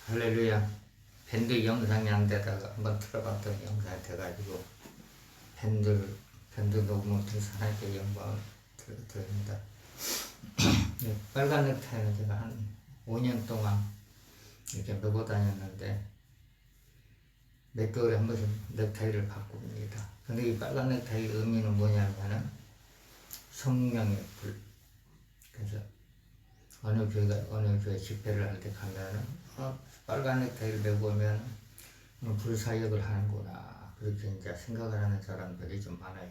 할렐루야. 밴드 영상이 안 되다가 한번 틀어봤더니 영상이 돼가지고 밴드 녹음을 통해서 하나님께 영광을 드립니다. 빨간 넥타이는 제가 한 5년 동안 이렇게 메고 다녔는데 몇 개월에 한 번씩 넥타이를 바꿉니다. 근데 이 빨간 넥타이 의미는 뭐냐면은 성령의 불. 그래서 어느 교회 집회를 할 때 가면은 빨간 넥타이를 메고 오면 불사역을 하는구나, 그렇게 이제 생각을 하는 사람들이 좀 많아요.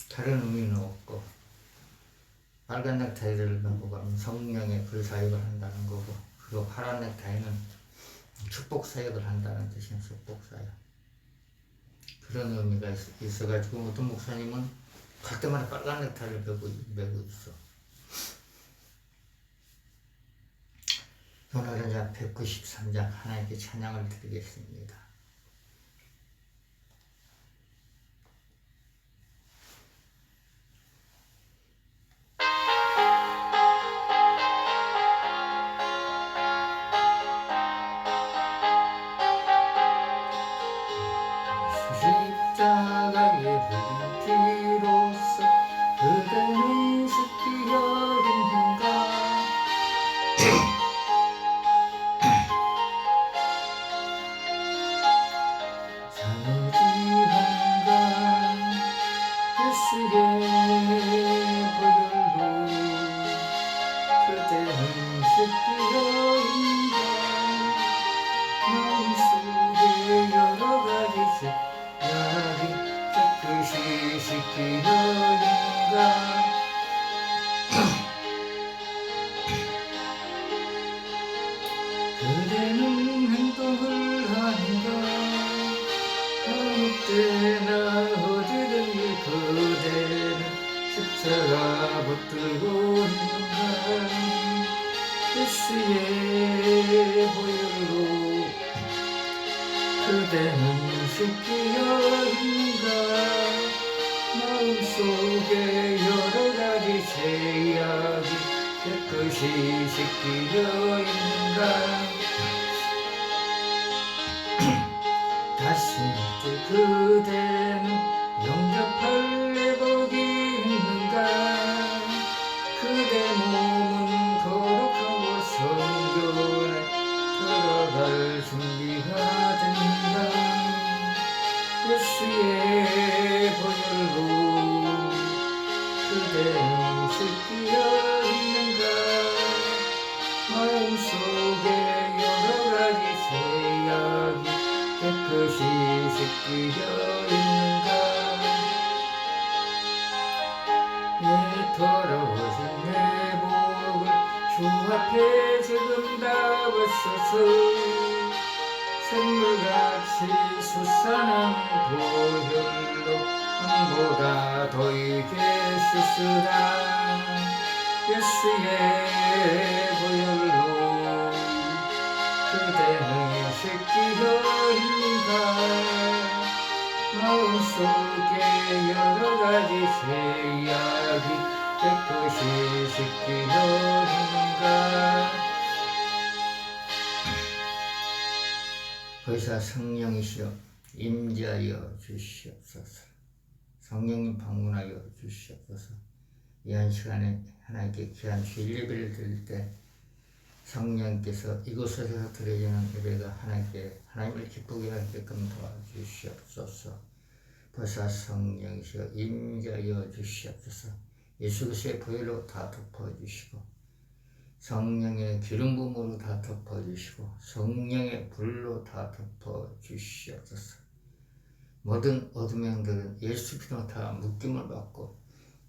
다른 의미는 없고 빨간 넥타이를 메고 가면 성령의 불사역을 한다는 거고, 그리고 파란 넥타이는 축복사역을 한다는 뜻이에요. 축복사역. 그런 의미가 있어가지고 어떤 목사님은 갈 때마다 빨간 넥타이를 메고 있어. 오늘은 193장 하나님께 찬양을 드리겠습니다. 십자가의 불길로서 그대는 쉽게 여긴가. 그대는 행동을 하는가. 아무 때나 어디든지 그대는 십자가 붙들고 있는가. 예수의 보혈로 그대는 씻기어 있는가. 마음속에 여러가지 죄악이 깨끗이 씻기어 있는가. 다시 그대는 영접할 내복이 있는가. 그대 몸은 거룩하고 성전에 들어갈 준비가 된다. 예수의 보혈로 그대는 씻기어 있는가. 마음속에 여러가지 죄악이 깨끗이 씻기어 있는가. 예, 더러워진 내 복을 주 앞에 지금 다 벗어서 샘물같이 솟아난 보혈로 한보다 더 이게 씻으라. 예수의 보혈로 그대는 씻기어 있는가. 마음속에 여러가지 죄악이 깨끗이 씻기어 있는가. 보혜사 성령이시여 임재하여 주시옵소서. 성령님 방문하여 주시옵소서. 이한 시간에 하나님께 귀한 주일 예배를 드릴 때 성령께서 이곳에서 드려지는 예배가 하나님을 기쁘게 하게끔 도와주시옵소서. 보혜사 성령이시여 임재하여 주시옵소서. 예수 그리스도의 보혈로 다 덮어주시고 성령의 기름 부음으로 다 덮어주시고 성령의 불로 다 덮어주시옵소서. 모든 어둠의 영들은 예수 피로 다 묶임을 받고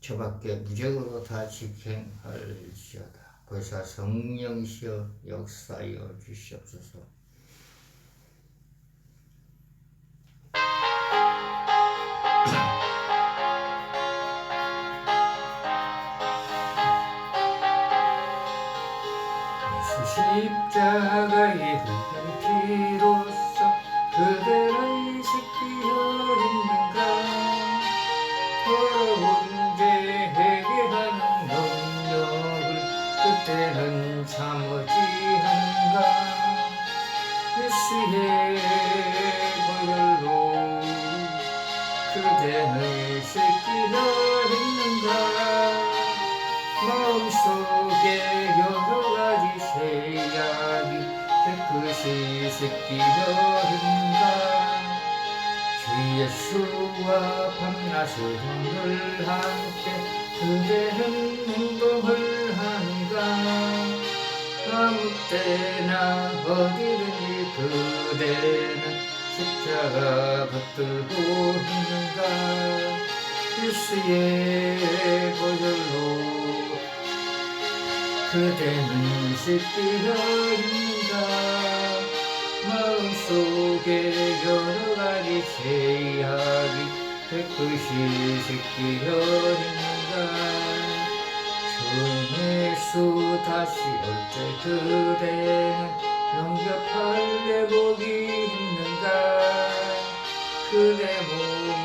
저 밖에 무적으로 다 직행할지어다. 보혜사 성령이시여 역사하여 주시옵소서. 십자가의 붉은 피로써 그대를 씻기어 있는가. 더러운 죄 회개하는 능력을 때는 참어지한가 예수의 보혈로 그대는 씻기려 했는가 마음속에 여러가지 죄악이 깨끗이 씻기려 했는가 주 예수와 밤낮을 늘 함께 그대는 행동을 하는가 아무 때나 어디든지 그대는 십자가 붙들고 있는가 예수의 보혈로 그대는 씻기려 있는가 마음속에 여러가지 죄악이 깨끗이 씻기려 했는가 주 예수 다시 올 때 그대는 영접할 내복이 있는가 그대 몸은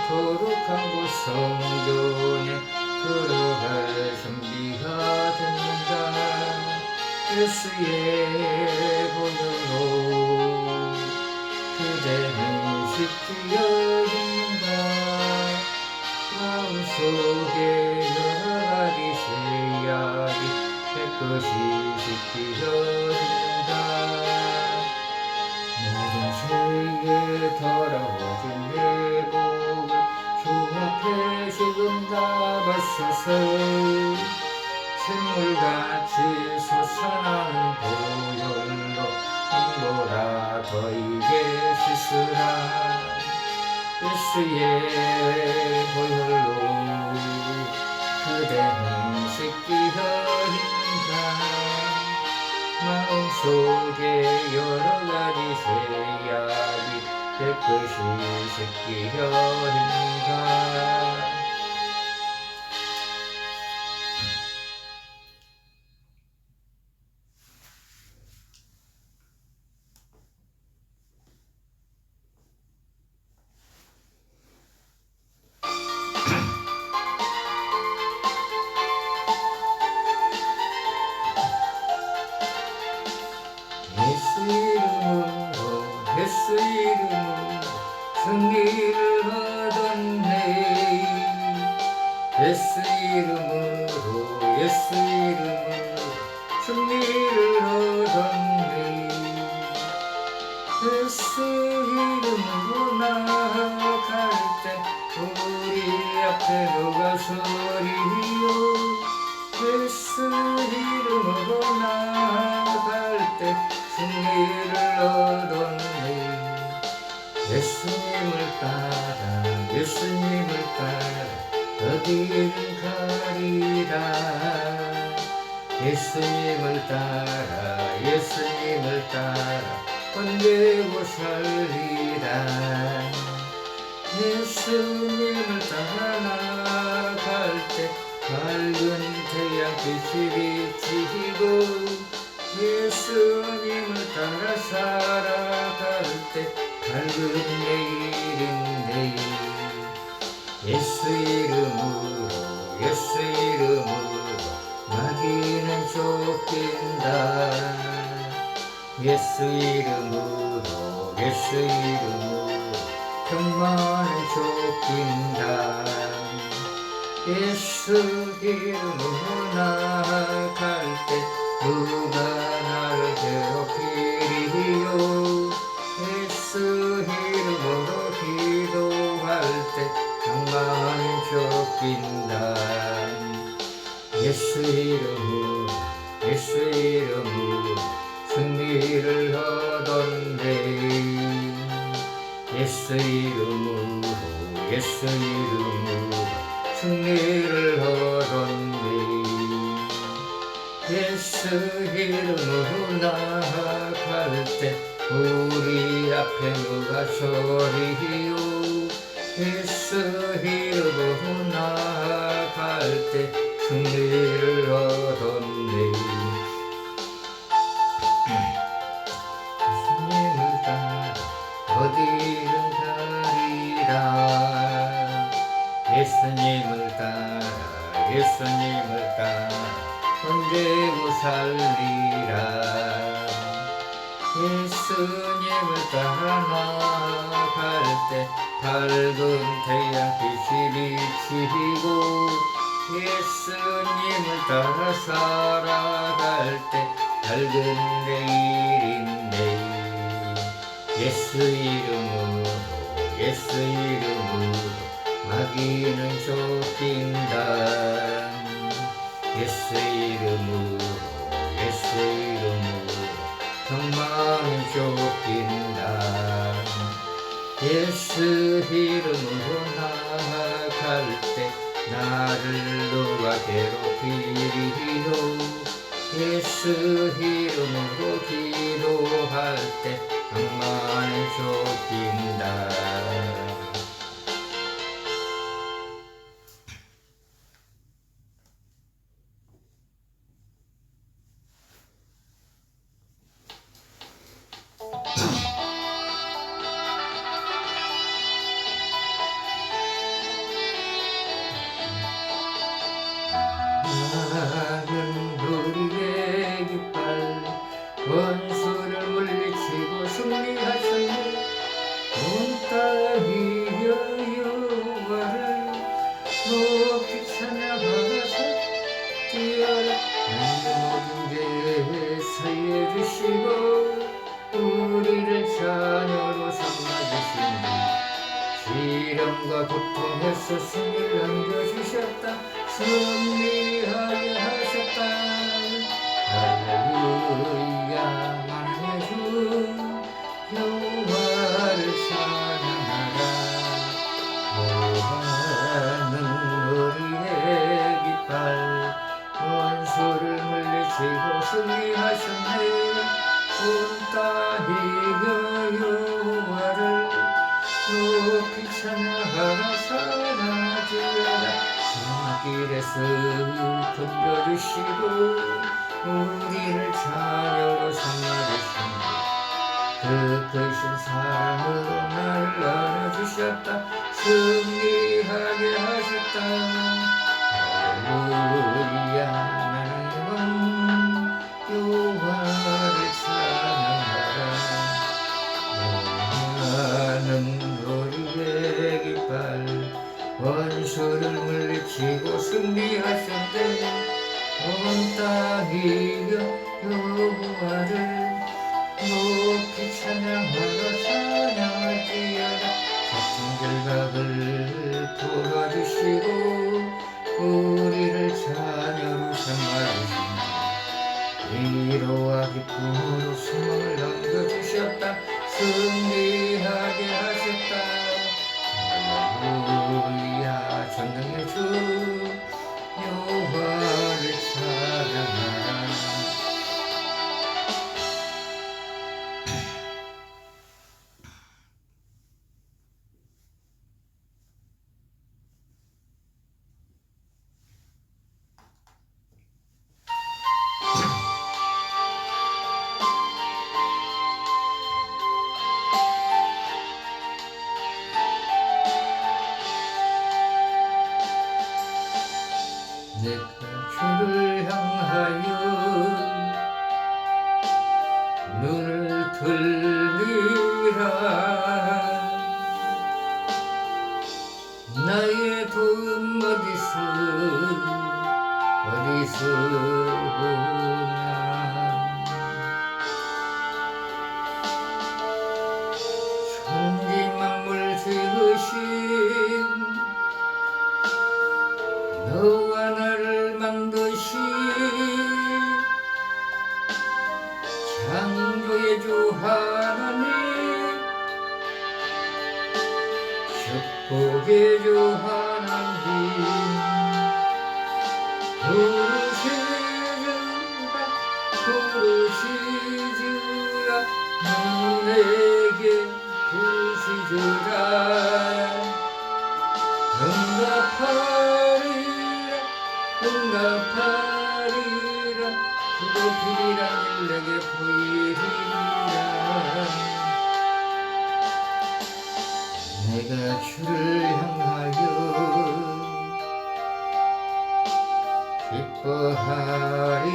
거룩한 곳 성전에 들어갈 준비가 됐는가 예수의 보혈로 그대는 씻기려 있는가 마음속에 여러가지 죄악이 깨끗이 씻기려 했는가 모든 죄에 더러워진 내복을 주 앞에 지금 다 벗어서 샘물같이 솟아나는 보혈로 눈보라 더이게 씻으라 예수의 보혈로 그대는 씻기려 했는가 마음속에 여러가지 죄악이 깨끗이 씻기려 했는가 예수 이름으로 승리를 얻었네 예수 이름으로 승리를 얻었네 예수 이름으로 나아갈 때 우리 앞에 누가 서리요 예수 이름으로 나아갈 때 승리를 얻었네 예수님을 따라 어디든 가리라 예수님을 따라 건배고 살리라 예수님을 따라 나아갈 때 밝은 태양빛이 비치고 예수님을 따라 살아갈 때 밝은 내일인데 예수 이름으로 마귀는 쫓긴다 예수 이름으로 병만은 쫓긴다 예수 이름으로 나아갈 때 누가 나를 괴롭히리요 예수 이름으로 기도할 때 병만은 쫓긴다 예수 이름으로 승리를 얻었네 예수 이름으로 승리를 얻었네 예수 이름으로 나아갈 때 우리 앞에 누가 서리요 예수 이름으로 나아갈 때 승리를 얻었네 예수님을 따라 어디든 가리라 예수님을 따라 언제 되고 살리라. 예수님을 따라 나아갈 때 밝은 태양빛이 비치고, 예수님을 따라 살아갈 때 밝은 내일인데, 예수 이름으로 예수 이름으로 마귀는 쫓긴다. 예수 이름으로 예수 이름으로 병만은 쫓긴다. 예수 이름으로 나아갈 때 나를 누가 괴롭히리요. 예수 이름으로 기도할 때 악마는 쫓긴다. 나는 우리의 깃발 원수를 물리치고 승리하셨네. 온 땅이 여호와를 높이 찬양하면서 뛰어라. 모든 죄 사해 주시고 우리를 자녀로 삼아주신다. 시련과 고통에서 승리를 안겨주셨다. 승리하게 하셨다. 할렐루야. 만의 주 여호와를 찬양하라. 여호와는 우리의 깃발 원수를 물리치고 승리하셨네. 온 땅이 여호와를 높이 찬양하라. 찬양하라. 길에서 건져주시고 우리를 자녀로 삼아주신다. 그 크신 사랑으로 나를 안아주셨다. 승리하게 하셨다. 할렐루야. 나는 여호와를 찬양하라. 여호와는 우리의 깃발 원수를 물리치고 승리하셨네. 온 땅이 여호와를 높이 찬양하라. 찬양할지어다. 같은 결박을 풀어주시고 우리를 자녀로 삼아주신다. 위로와 기쁨으로 소망을 남겨주셨다. 승리하게 하셨다. 할렐루야. 전능의 주 여호와를 찬양하라. 내가 주를 향하여 눈을 들리라. 나의 도움 어디서 오나. 천지 만물 지으신 너와 나를 만드신 창조의 주 하나님, 축복의 주 하나님, 부르시주라 내게 부르시주라. 응답하리라 그도 필이란 일 내게 보이리라. 내가 주를 향하여 기뻐하리라.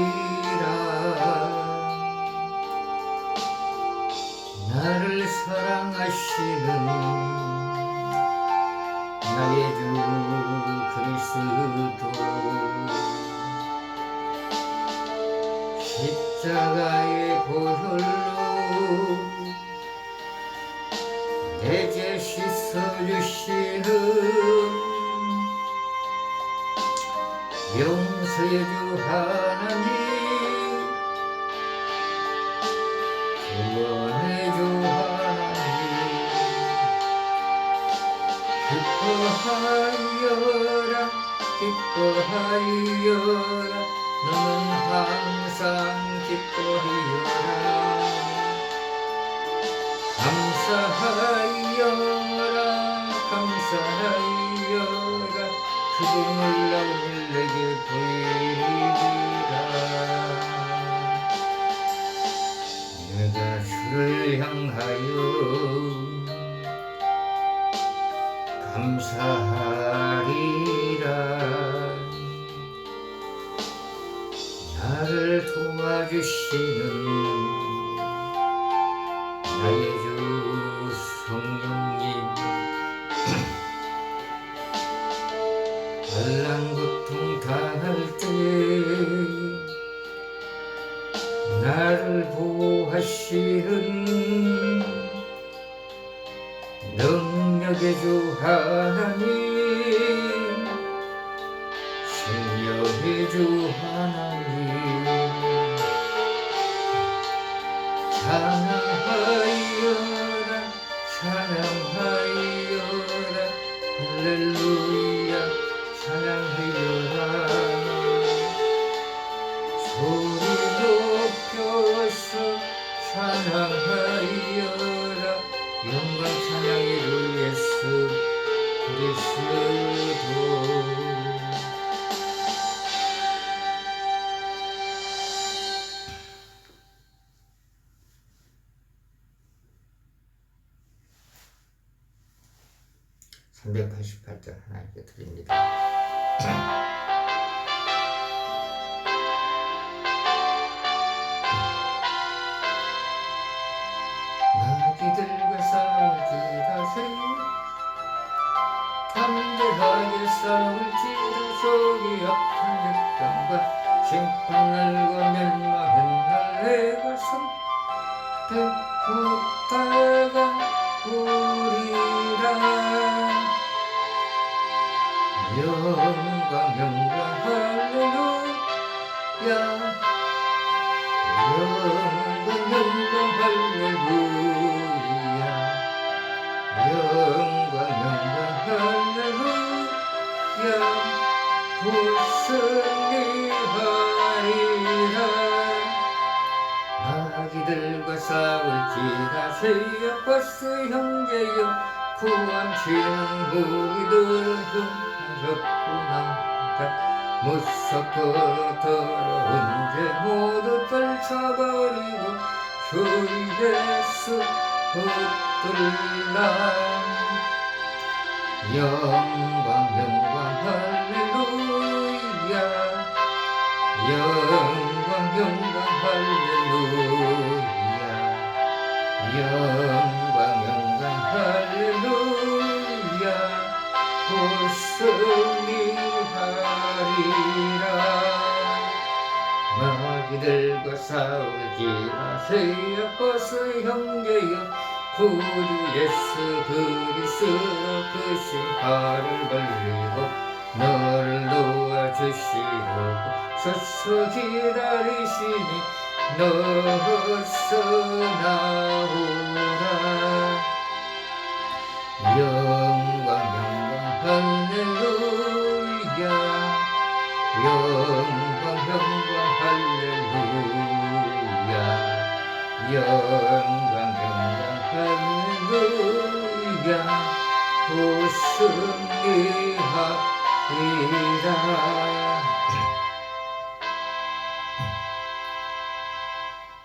나를 사랑하시는 나의 주 그리스도 십자가의 보혈로 내 죄 씻어주시는 용서의 주 하나님, 구원의 주 하나님, 기뻐하여라 기뻐하여라. 너는 항상 기뻐하여라. 감사하여라 감사하여라. 그분 놀라움을 내게 보이리라. 내가 주를 향하여 감사하리라. 나를 도와주시는 나의 주 성령님, 환난 고통 당할 때 나를 보호하시는 능력의 주 하나님, 생명의 주 하나님, 찬양하여라 찬양하여라. 할렐루야 찬양하여라. 소리 높여서 찬양하여라. 영광 찬양의 주 예수 그리스도. 388절 하나님께 드립니다. 마귀들과 싸울지라세 담대하게 싸울지라. 속이 아픈 역경과 심판날과 멸망한 날 내가 선택했다가 우리라. 영광 영광 할렐루야. 영광 영광 할렐루야. 영광 영광 할렐루야. 곧 승리하리라. 마귀들과 싸울지라. 세야 버스 형제여 구원치는 무기들은 흉하셨구나. 무섭고 더러운 죄 모두 떨쳐버리고 주 예수 붙들라. 영광 영광 할렐루야. 영광 영광 할렐루야. 영광 영광 할렐루야. 곧 승리하리라. 마귀들과 싸우지마. 세야 버스 형제여 구주 예수 그리스도 그 심판을 걸리고 너를 놓아주시려고 서서 기다리시니 너서 나오라. 영광 영광 할렐루야. 영광 영광 할렐루야. 영광 영광 할렐루야. 곧 승리하리라.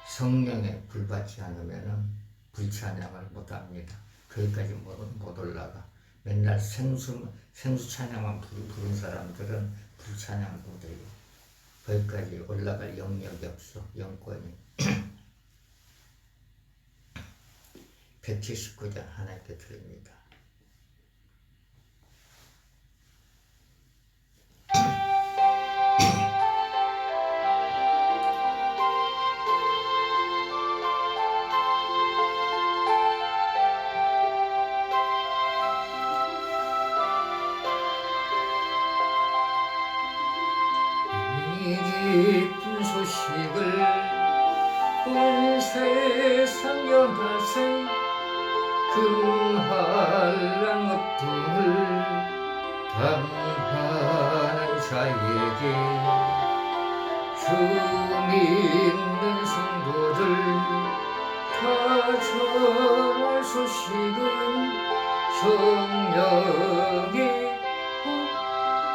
성령에 불받지 않으면 불찬양을 못합니다. 거기까지 못 올라가. 맨날 생수 찬양만 부른 사람들은 불찬양 못해요. 거기까지 올라갈 영역이 없어. 영권이 179장 하나님께 드립니다. 기쁜 소식을 온 세상 연하세 금환란 업통을 당하는 자에게 주 믿는 성도들 다 전할 소식은 성령이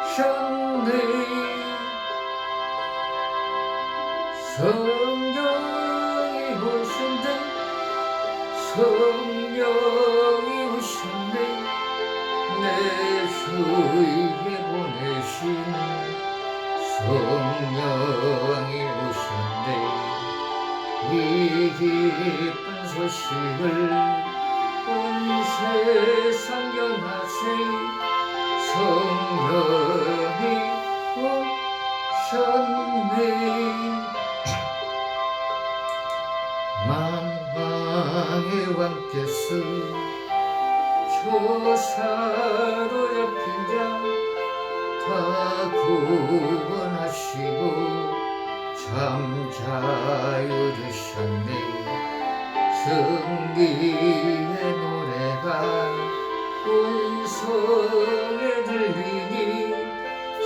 오셨네. 성령이 오셨네. 성령이 오셨네. 내 주위에 보내신 성령이 오셨네. 이 기쁜 소식을 온 세상 연하세 성령이 오셨네. 만왕의 왕께서 조사로 잡힌 자 다 구원하시고 잠자유 드셨네. 승리의 노래가 온 성에 들리니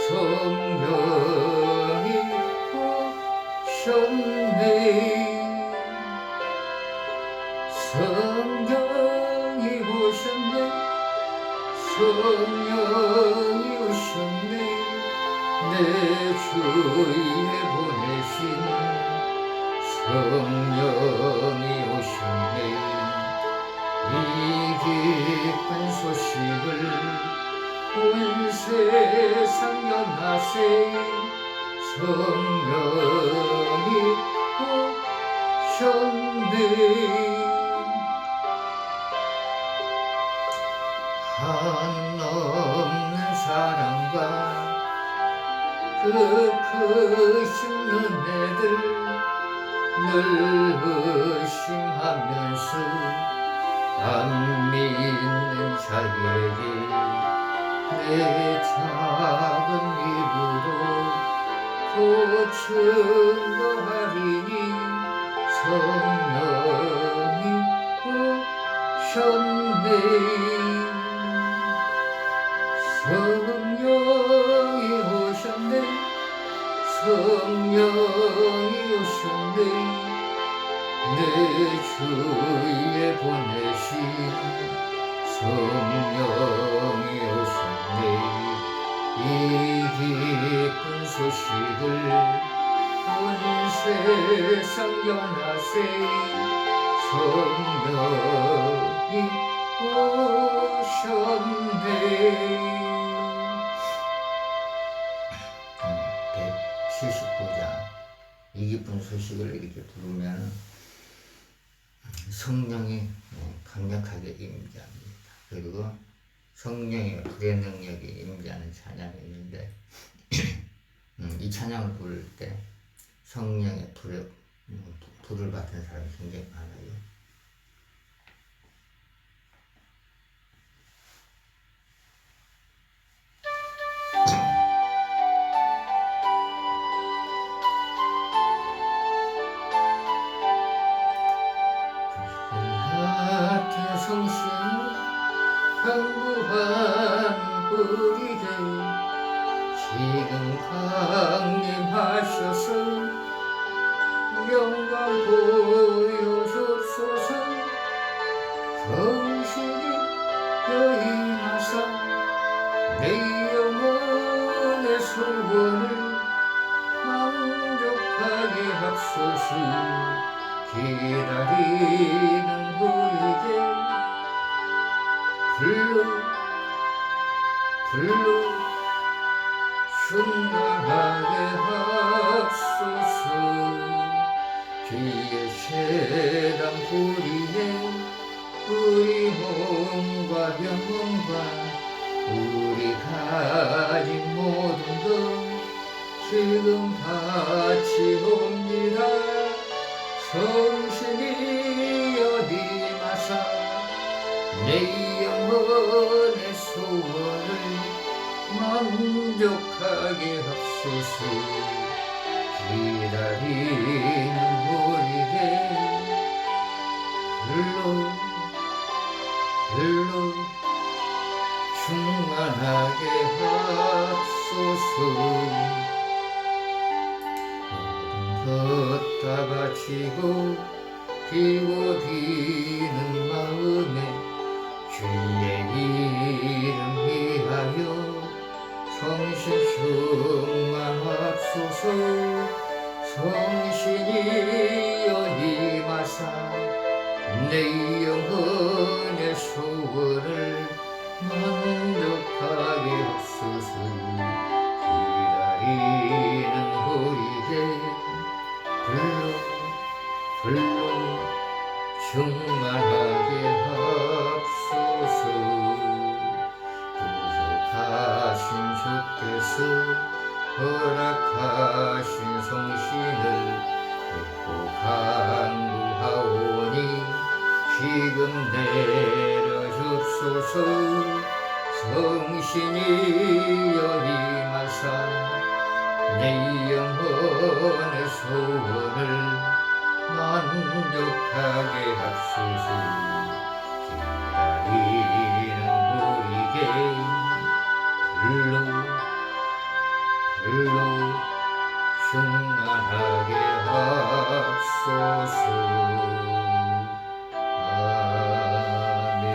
성령이 오셨네. 성령이 오셨네. 성령이 오셨네. 내 주위에 보내신 성령이 오셨네. 이 기쁜 소식을 온 세상 연하세 성령이 오셨네. 한없는 사랑과 그 크신 은혜를 늘 의심하면서 안 믿는 자에게 내 작은 입으로 고증거하리니 성령이 오셨네. 성령이 오셨네. 성령이 오셨네. 내 주위에 보내신 성령이 오셨네. 이 기쁜 소식을 온 세상 연하세 성령이 오셨네. 179장 이 기쁜 소식을 이렇게 부르면 성령이 강력하게 임재합니다. 그리고 성령의 불의 능력이 임재하는 찬양이 있는데 이 찬양을 부를 때 성령의 불을 받은 사람이 굉장히 많아요. 강구한 우리에게 지금 강림하셔서 영광 보여주소서. 성실히 여인하사 내 영혼의 소원을 만족하게 합소서. 기다리는 우리에게 불러 충만하게 하소서. 주의 세상 뿌리에 우리 몸과 영혼과 우리 가진 모든 것 지금 바치옵니다. 성신이여 임하사 내 영혼의 소원을 만족하게 합소서. 기다리는 우리에게 불러 충만하게 합소서. 모든 것 다 바치고 피고 비는 마음에 주의 이름 위하여 성신 충만합소서. 성신이여 임하사 내 영혼의 소원을 만족하게 합소서. 기다리는 우리에게 불러 충만하게 합소서. 부족하신 주께서 허락하신 성신을 믿고 간구하오니 지금 내려줍소서. 성신이여 임하사 내 영혼의 소원을 만족하게 합소서. 기다리는 우리에게 불러 충만하게 합소서. 아멘.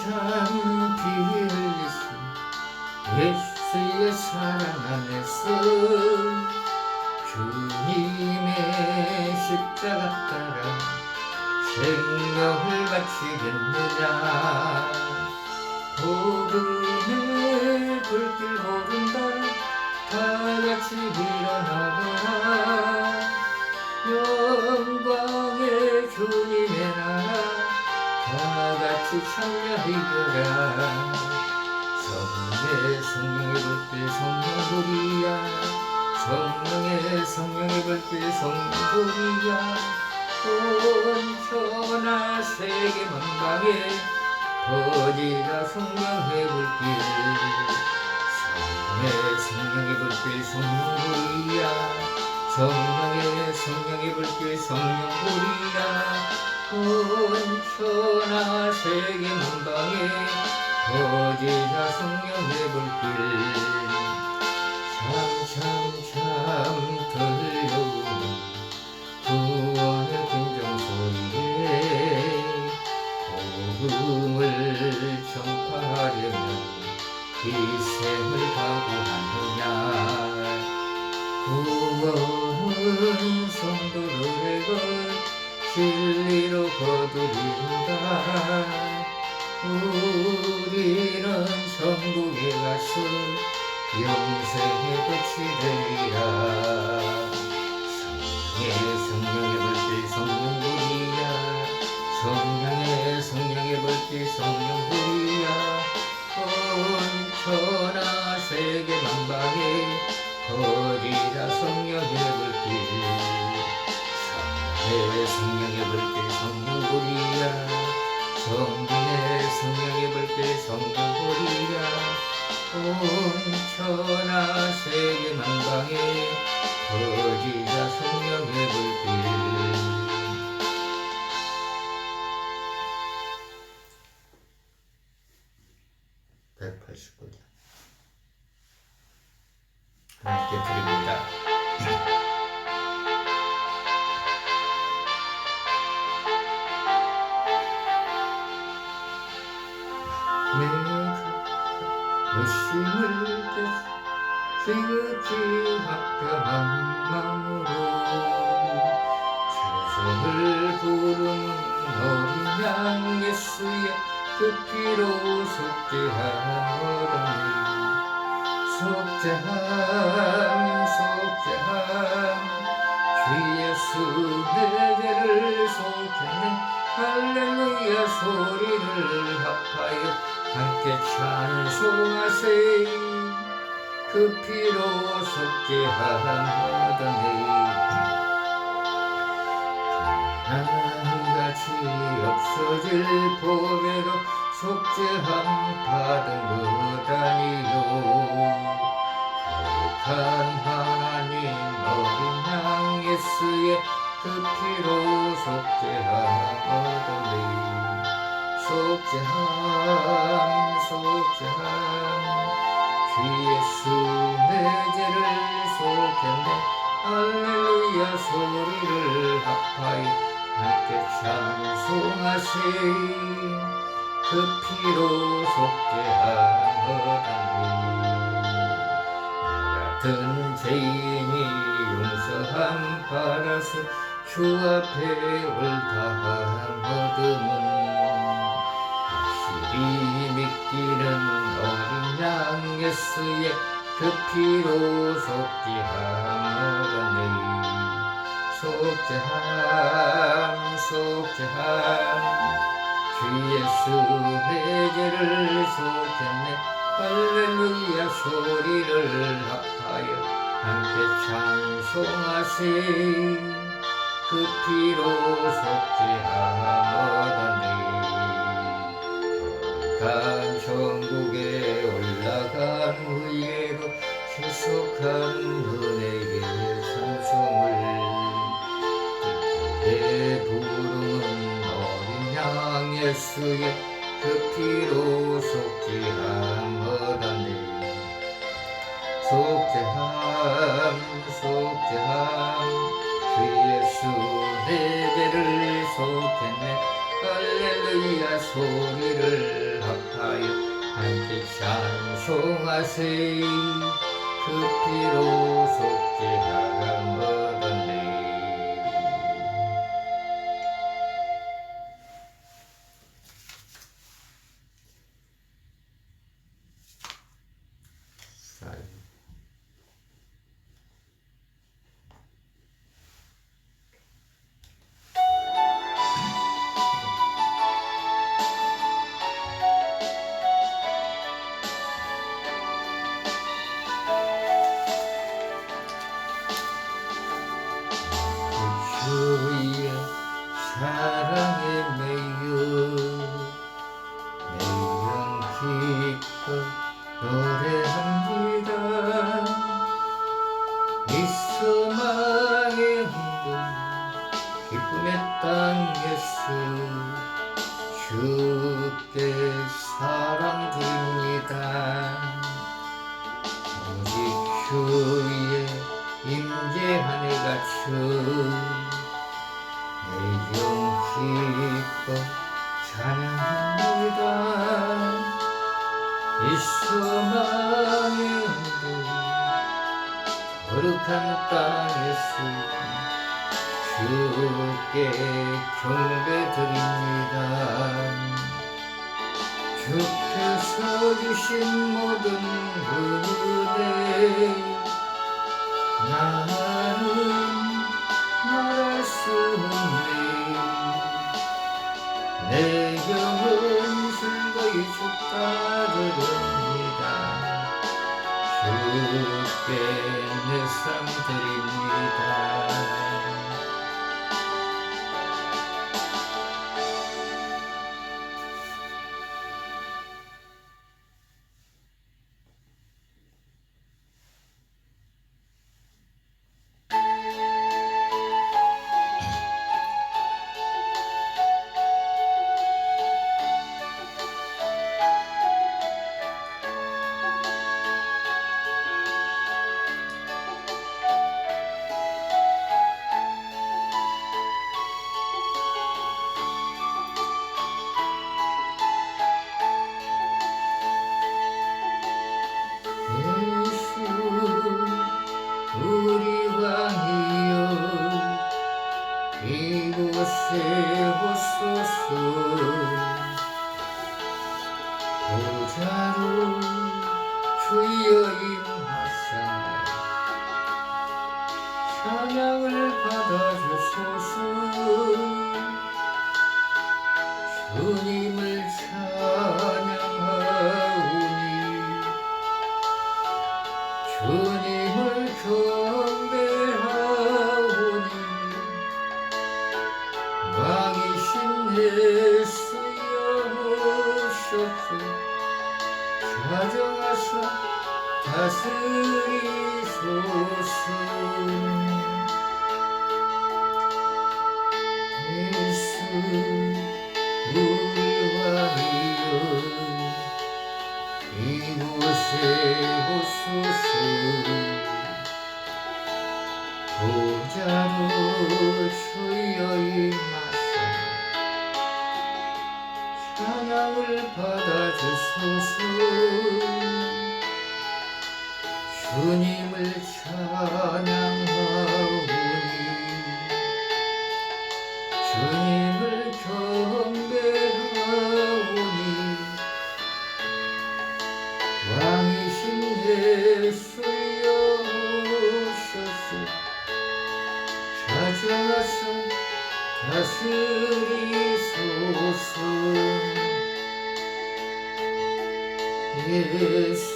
참 피 흘리신 예수의 사랑 안에서 주님의 십자가 따라 생명을 바치겠느냐. 복음의 불길 오른다 다 같이 일어나거라. 영광의 주님의 나라 다 같이 참여하거라. 성령의 불길 성령불이야. 성령의 불길 성령불이야. 온 천하 세계 만방에 퍼지라 성령의 불길. 성령의 불길 성령불이야. 성령의 불길 성령불이야. 온 천하 세계 만방에 퍼지라 성령의 불길. 참 들려오는 구원의 긍정소리에 복음을 전파하려면 희생을 각오하느냐. 구원은 성도들의 것 진리로 거두리로다. 우리는 천국에 가서 영생의 빛이 되리라. 성령의 불길 성령불이야. 성령의 불길 성령불이야. 온 천하 세계 만방에 퍼지라 성령의 불길. 성령의 불길 성령불이야. 성령의 불길 성령불이야. 온 천하 세계 만방에 퍼지라 성령의 불길. 189장 하나님께 드립니다. 욕심을 지극히 화평한 마음으로 찬송을 부르는 어린 양 예수의 그 피로 속죄함 얻었네. 속죄함 속죄함 주 예수 내 죄를 속했네. 할렐루야 소리를 합하여 함께 찬송하세. 그 피로 속죄함 얻었네. 하나님같이 없어질 보배로 속죄함 받은 것 아니요. 거룩한 하나님 어린 양 예수의 그 피로 속죄함 얻었네. 속죄함 속죄함 주 예수 내 죄를 속했네. 할렐루야 소리를 합하여 함께 찬송하세. 그 피로 속죄함 얻었네. 나 같은 죄인이 용서함 받아서 주 앞에 옳다함 얻음은 확실히 믿기는 어린 양 예수의 그 피로 속죄함 얻었네. 속죄함 속죄함 주 예수 내 죄를 속했네. 할렐루야 소리를 합하여 함께 찬송하세. 그 피로 속죄함 얻었네. 거룩한 천국에 올라간 후에도 계속한 은혜의 찬송을 기쁘게 부르는 어린 양 예수의 그 피로 속죄함 얻었네. 속죄함 속죄함 주 예수 내 죄를 속했네. 할렐루야 소리를 합하여 함께 찬송하세. 그 피로 속죄함 얻었네. 주의 사랑에 매여 내 영 기뻐 노래합니다. 미소망의 흔들 기쁨의 땅 예수 주께 사랑 드립니다. 오직 주의 임재한 해 같이 내 영 기뻐 찬양합니다. 이 소망의 흔들 거룩한 땅 예수 주께 경배드립니다. 주께서 주신 모든 은혜 나는 말할 수 없네. 내 영은 즐거이 주 따르렵니다. 주께 내 삶 드립니다. 주여 임하사 찬양을 받아주소서. 주님을 찬양하오니 주님을 경배하오니 왕이신 예수여 오셔서 자정하사 다스리소서. 예수 우리 왕이여 이곳에 오소서. 보좌로 주여 임하사 찬양을 받아주소서. 주님을 찬양하오니 주님을 경배하오니 왕이신 예수여 오셔서 자정하사 다스리소서. 예수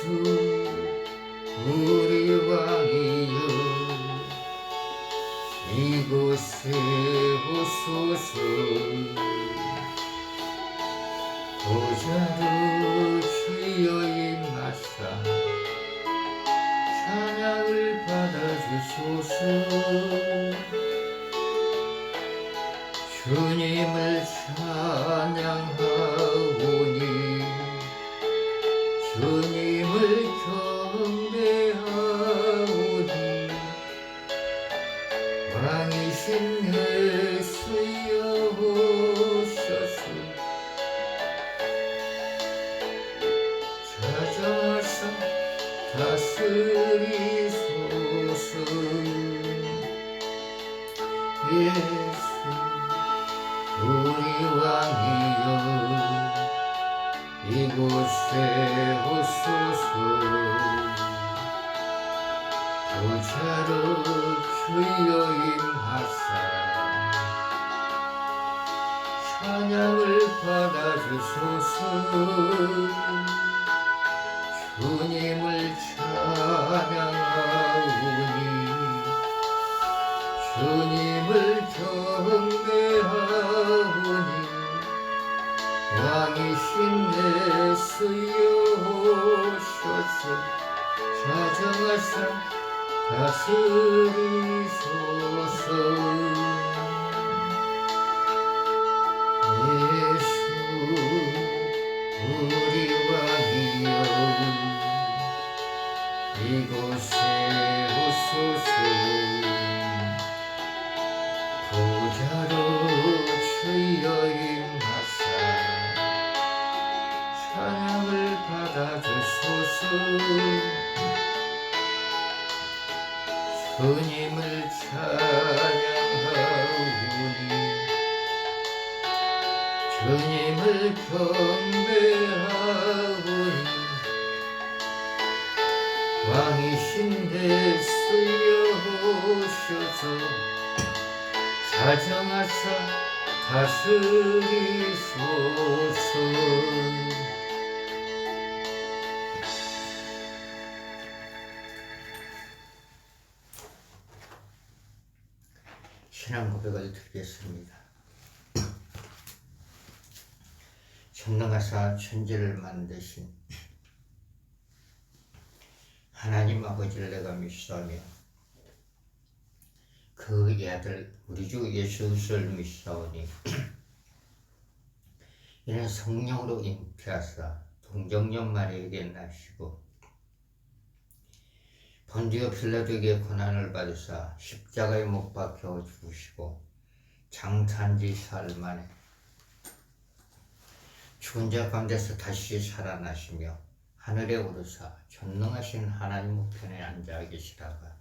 우리 왕이여 이곳에 오소서. 보좌로 주여 임하사 찬양을 받아주소서. 주님을 찬양하오니 주님을 경배하오니 왕이신 예수여 오셔서 자정하사 다스리소서. 예수 우리 왕이여 이곳에 오소서. 보좌로 주여 임하사 찬양을 받아주소서. 주님을 찬양하오니 주님을 경배하오니 왕이신 예수여 오셔서 자정하사 다스리소서. 예수 우리 왕이여 이곳에 오소서. 보좌로 주여 임하사 찬양을 받아주소서. 주님을 찬양하오니 주님을 경배하오니 왕이신 예수여 오셔서 자정하사 다스리소서. 신앙 고백을 드리겠습니다. 전능하사 천지를 만드신 하나님 아버지를 내가 믿사오며 그의 아들 우리 주 예수 그리스도를 믿사오니 이는 성령으로 잉태하사 동정녀 마리아에게 나시고 본디오 빌라도에게 고난을 받으사 십자가에 못 박혀 죽으시고 장사한지 사흘 만에 죽은 자 가운데서 다시 살아나시며 하늘에 오르사 전능하신 하나님 우편에 앉아 계시다가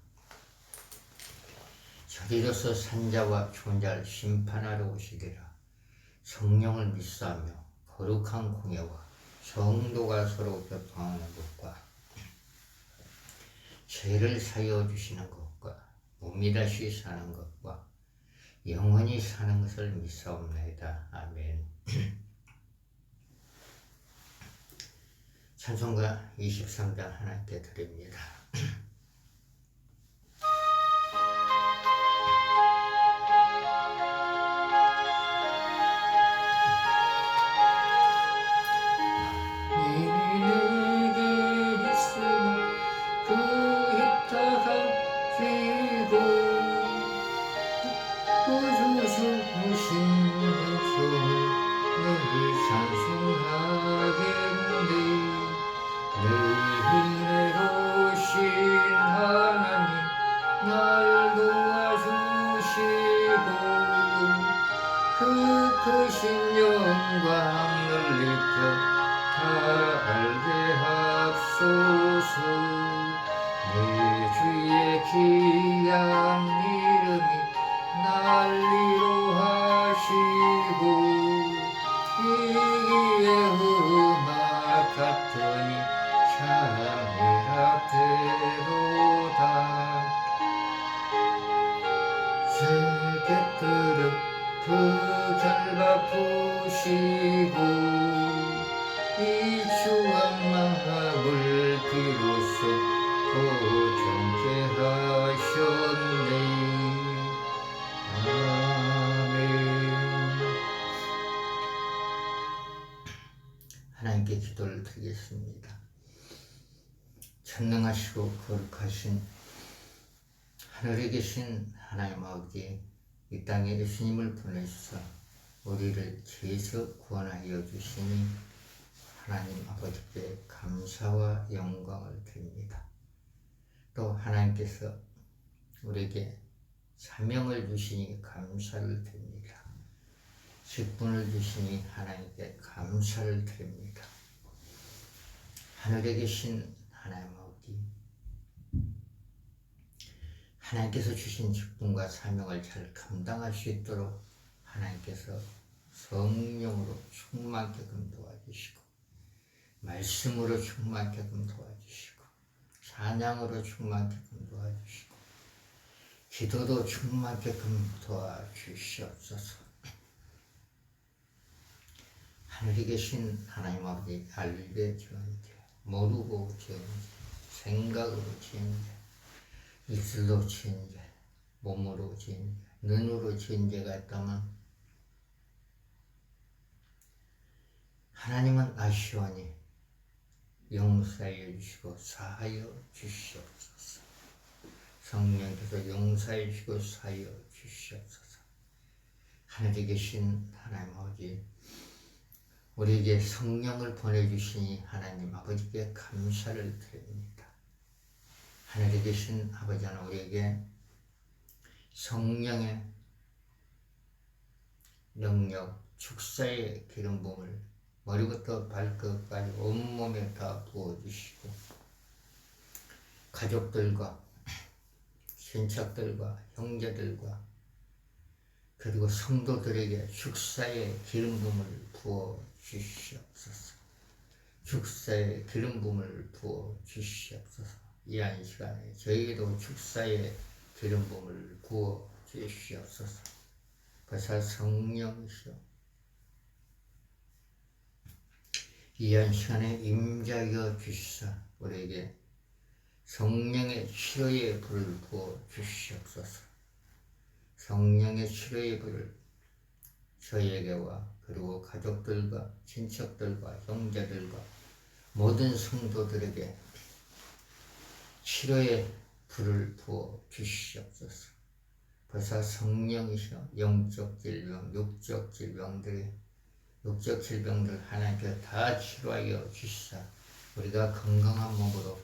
저리로서 산자와 죽은 자를 심판하러 오시리라. 성령을 믿사하며 거룩한 공예와 성도가 서로 교통하는 것과 죄를 사여 주시는 것과 몸이 다시 사는 것과 영원히 사는 것을 믿사옵나이다. 아멘. 찬송가 23장 하나님께 드립니다. 크신 영광을 입혀 다 알게 하소서. 내 주의 귀한 이름이 난리로 하시고 이기의 음악 같으니 참이라 되도다. 세계들은 그 결박푸시고 이 추한 마음을 비로소 고정케 하셨네. 아멘. 하나님께 기도를 드리겠습니다. 전능하시고 거룩하신 하늘에 계신 하나님 아버지, 이 땅에 예수님을 보내주사 우리를 죄에서 구원하여 주시니 하나님 아버지께 감사와 영광을 드립니다. 또 하나님께서 우리에게 사명을 주시니 감사를 드립니다. 직분을 주시니 하나님께 감사를 드립니다. 하늘에 계신 하나님 아버지, 하나님께서 주신 직분과 사명을 잘 감당할 수 있도록 하나님께서 성령으로 충만케끔 도와주시고, 말씀으로 충만케끔 도와주시고, 찬양으로 충만케끔 도와주시고, 기도도 충만케끔 도와주시옵소서. 하늘에 계신 하나님 아버지, 알게 지은 죄, 모르고 지은 죄, 생각으로 지은 죄, 입술로 지은 죄, 몸으로 지은 죄, 눈으로 지은 죄가 있다면 하나님은 아시오니 용서해 주시고 사하여 주시옵소서. 성령께서 용서해 주시고 사하여 주시옵소서. 하늘에 계신 하나님 아버지, 우리에게 성령을 보내주시니 하나님 아버지께 감사를 드립니다. 하늘에 계신 아버지 하나, 우리에게 성령의 능력, 축사의 기름 부음을 머리부터 발끝까지 온몸에 다 부어주시고, 가족들과 친척들과 형제들과 그리고 성도들에게 축사의 기름 부음을 부어 주시옵소서. 축사의 기름 부음을 부어 주시옵소서. 이 한 시간에 저희에게도 축사의 기름 부음을 부어 주시옵소서. 보사 성령이시여, 이 한 시간에 임자여 주시사 우리에게 성령의 치료의 불을 부어 주시옵소서. 성령의 치료의 불을 저희에게와 그리고 가족들과 친척들과 형제들과 모든 성도들에게 치료의 불을 부어 주시옵소서. 보사 성령이시여, 영적 질병, 육적 질병들 하나님께서 다 치료하여 주시사 우리가 건강한 몸으로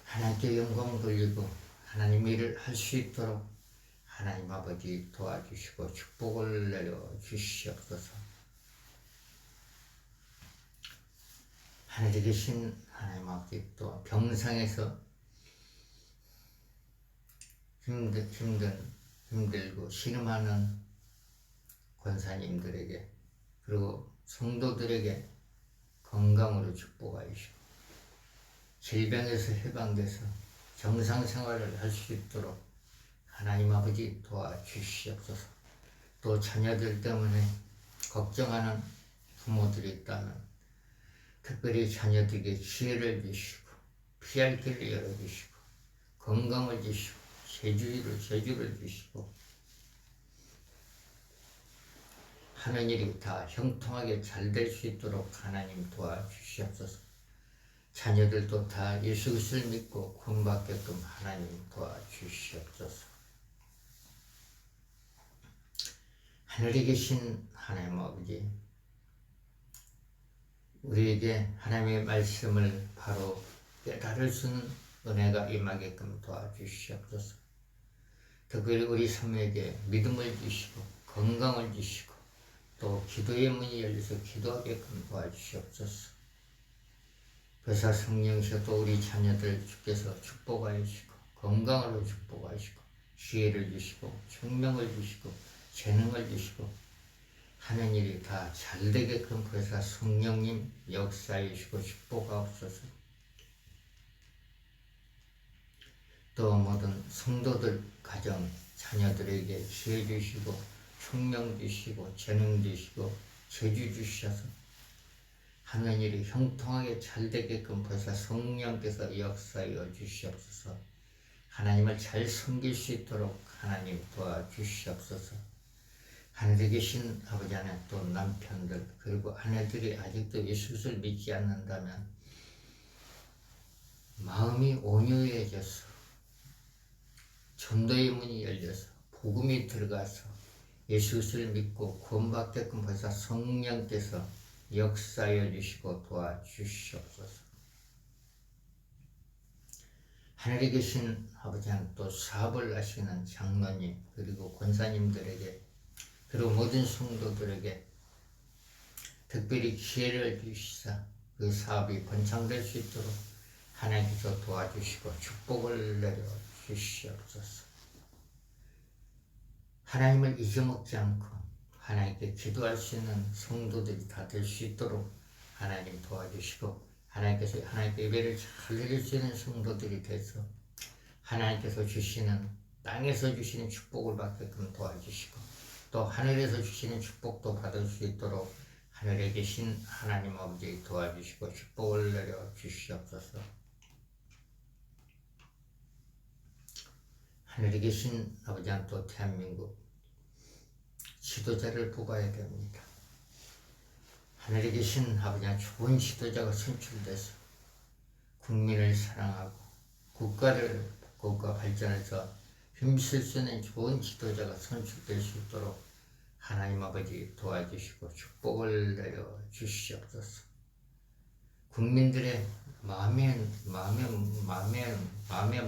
하나님께 영광 돌리고 하나님 일을 할 수 있도록 하나님 아버지 도와주시고 축복을 내려 주시옵소서. 하늘에 계신 하나님 아버지, 또 병상에서 힘들고 신음하는 권사님들에게 그리고 성도들에게 건강으로 축복하시고 질병에서 해방돼서 정상생활을 할 수 있도록 하나님 아버지 도와주시옵소서. 또 자녀들 때문에 걱정하는 부모들이 있다면 특별히 자녀들에게 지혜를 주시고 피할 길을 열어주시고 건강을 주시고 재주를 주시고 하는 일이 다 형통하게 잘 될 수 있도록 하나님 도와주시옵소서. 자녀들도 다 예수 그리스도를 믿고 구원받게끔 하나님 도와주시옵소서. 하늘에 계신 하나님 아버지, 우리에게 하나님의 말씀을 바로 깨달을 수 있는 은혜가 임하게끔 도와주시옵소서. 특별히 우리 삶에게 믿음을 주시고 건강을 주시고 또 기도의 문이 열려서 기도하게끔 도와주시옵소서. 그래서 성령께서 또 우리 자녀들 주께서 축복하시고 건강으로 축복하시고 지혜를 주시고 총명을 주시고 재능을 주시고 하는 일이 다 잘되게끔 그래서 성령님 역사해 주시고 축복하옵소서. 또 모든 성도들 가정 자녀들에게 지혜 주시고 총명 주시고 재능 주시고 재주 주셔서 하는 일이 형통하게 잘되게끔 그래서 성령께서 역사하여 주시옵소서. 하나님을 잘 섬길 수 있도록 하나님 도와주시옵소서. 하늘에 계신 아버지 안에 또 남편들 그리고 아내들이 아직도 예수를 믿지 않는다면 마음이 온유해져서 전도의 문이 열려서 복음이 들어가서 예수를 믿고 구원받게끔 벌써 성령께서 역사하여 주시고 도와주시옵소서. 하늘에 계신 아버지 하나님 또 사업을 하시는 장로님 그리고 권사님들에게 그리고 모든 성도들에게 특별히 기회를 주시사 그 사업이 번창될 수 있도록 하나님께서 도와주시고 축복을 내려 주시옵소서. 하나님을 잊어먹지 않고 하나님께 기도할 수 있는 성도들이 다 될 수 있도록 하나님 도와주시고 하나님께서 하나님께 예배를 잘 드릴 수 있는 성도들이 돼서 하나님께서 주시는 땅에서 주시는 축복을 받게끔 도와주시고 또 하늘에서 주시는 축복도 받을 수 있도록 하늘에 계신 하나님 아버지 도와주시고 축복을 내려 주시옵소서. 하늘에 계신 아버지 한 또 대한민국 지도자를 뽑아야 됩니다. 하늘에 계신 아버지 한 좋은 지도자가 선출돼서 국민을 사랑하고 국가 발전해서 힘쓸 수 있는 좋은 지도자가 선출될 수 있도록 하나님 아버지 도와주시고 축복을 내려 주시옵소서. 국민들의 마음의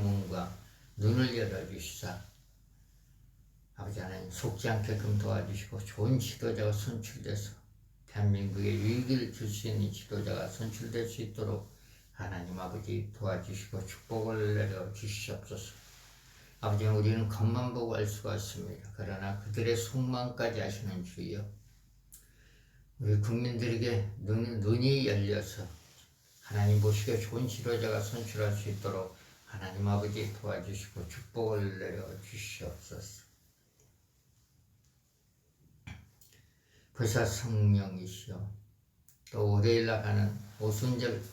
문과 눈을 열어주시사 아버지 하나님 속지 않게끔 도와주시고 좋은 지도자가 선출돼서 대한민국에 유익을 줄 수 있는 지도자가 선출될 수 있도록 하나님 아버지 도와주시고 축복을 내려 주시옵소서. 아버지 우리는 겉만 보고 알 수가 없습니다. 그러나 그들의 속마음까지 아시는 주여 우리 국민들에게 눈이 열려서 하나님 보시기에 좋은 지도자가 선출할 수 있도록 하나님 아버지 도와주시고 축복을 내려 주시옵소서. 부사 성령이시여 또 월요일 나가는 오순절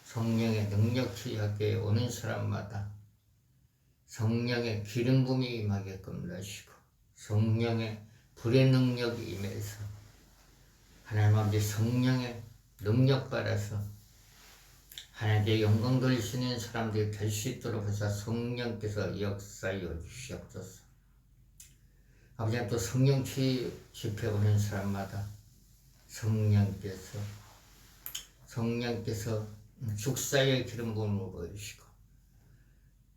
성령의 능력치 학교에 오는 사람마다 성령의 기름 부음이 임하게끔 하시고 성령의 불의 능력이 임해서 하나님 아버지 성령의 능력 받아서 하나님께 영광 돌릴 수 있는 사람들이 될 수 있도록 해서 성령께서 역사하여 주시옵소서. 아버지 또 성령 집회 오는 사람마다 성령께서 축사의 기름 부음을 보이시고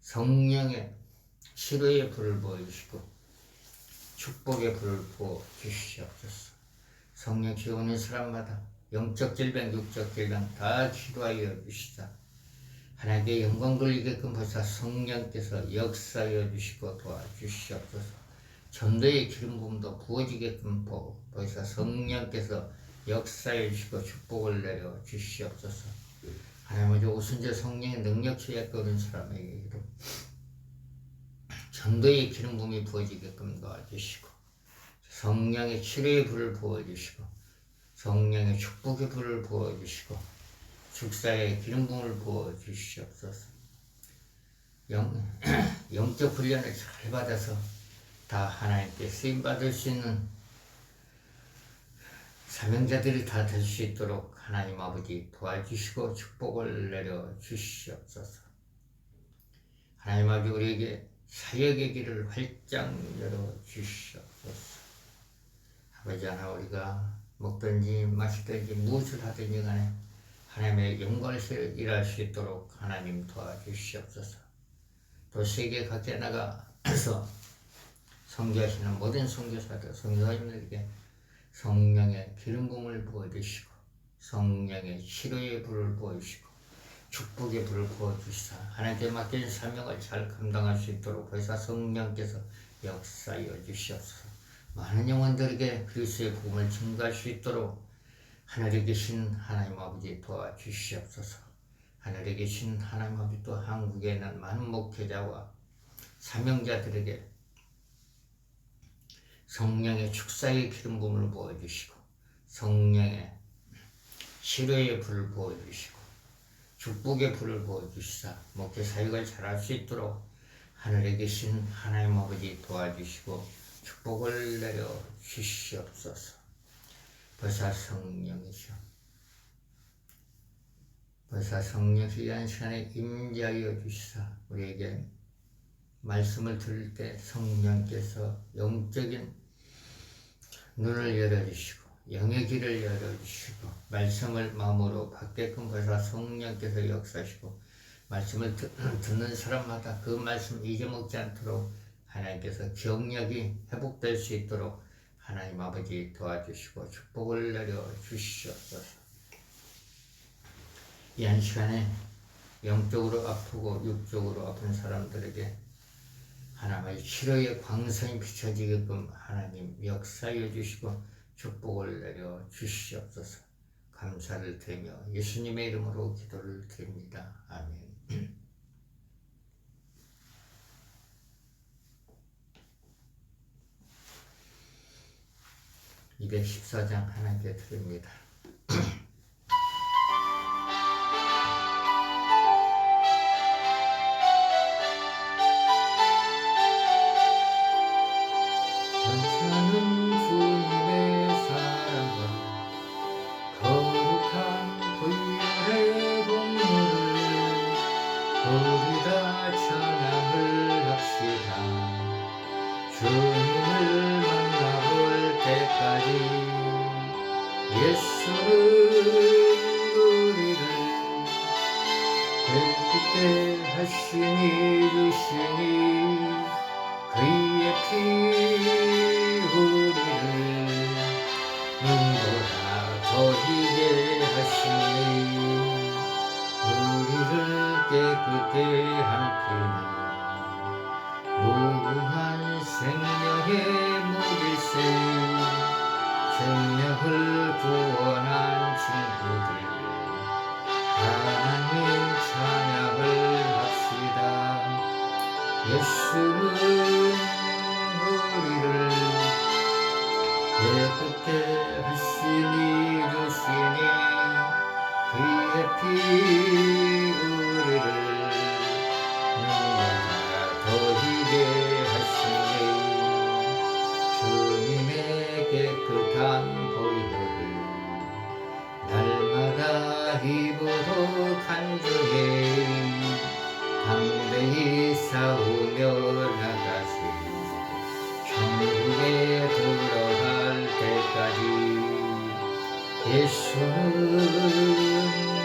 성령의 치료의 불을 보이시고 축복의 불을 부어 주시옵소서. 성령 집회 오는 사람마다 영적 질병, 육적 질병 다 치료하여 주시다. 하나님께 영광 돌리게끔 벌써 성령께서 역사하여 주시고 도와주시옵소서. 전도의 기름 부음도 부어지게끔 벌써 성령께서 역사해 주시고 축복을 내려 주시옵소서. 하나님 아버지 오순절 성령의 능력치에 끄는 사람에게도 전도의 기름 부음이 부어지게끔 도와주시고 성령의 치료의 불을 부어주시고 성령의 축복의 불을 부어주시고 축사의 기름 부음을 부어주시옵소서. 영적 훈련을 잘 받아서 다 하나님께 쓰임받을 수 있는 사명자들이 다 될 수 있도록 하나님 아버지 도와주시고 축복을 내려주시옵소서. 하나님 아버지 우리에게 사역의 길을 활짝 열어주시옵소서. 아버지 하나 우리가 먹든지 마시든지 무엇을 하든지 간에 하나님의 영광을 일할 수 있도록 하나님 도와주시옵소서. 또 세계 각지에 나가서 선교하시는 모든 선교사들, 선교사님들에게 성령의 기름 부음을 부어주시고 성령의 치료의 불을 부어주시고 축복의 불을 부어주시사 하나님께 맡긴 사명을 잘 감당할 수 있도록 벌써 성령께서 역사하여 주시옵소서. 많은 영혼들에게 그리스도의 복음을 증거할 수 있도록 하늘에 계신 하나님 아버지 도와주시옵소서. 하늘에 계신 하나님 아버지 또 한국에 있는 많은 목회자와 사명자들에게 성령의 축사의 기름 부음을 부어주시고 성령의 치료의 불을 부어주시고 축복의 불을 부어주시사 목회 사역을 잘할 수 있도록 하늘에 계신 하나님 아버지 도와주시고 축복을 내려 주시옵소서. 벌써 성령이시오. 벌써 성령이 이한 시간에 임재하여 주시사 우리에게 말씀을 들을 때 성령께서 영적인 눈을 열어주시고 영의 길을 열어주시고 말씀을 마음으로 받게끔 벌써 성령께서 역사하시고 말씀을 듣는 사람마다 그 말씀 잊어먹지 않도록 하나님께서 기억력이 회복될 수 있도록 하나님 아버지 도와주시고 축복을 내려주시옵소서. 이 한 시간에 영적으로 아프고 육적으로 아픈 사람들에게 하나님의 치료의 광선이 비춰지게끔 하나님 역사해 주시고 축복을 내려 주시옵소서. 감사를 드리며 예수님의 이름으로 기도를 드립니다. 아멘. 214장 하나님께 드립니다. 무궁한 생명의 무길세 생명을 구원한 친구들 하나님 찬양을 합시다. 예수는 우리를 깨끗게 하시니 주시니 그의 피 우리를 더히게 하시니 주님의 깨끗한 보혈을 날마다 입으로 간주해 담대히 싸우며 나가시 천국에 들어갈 때까지 예수는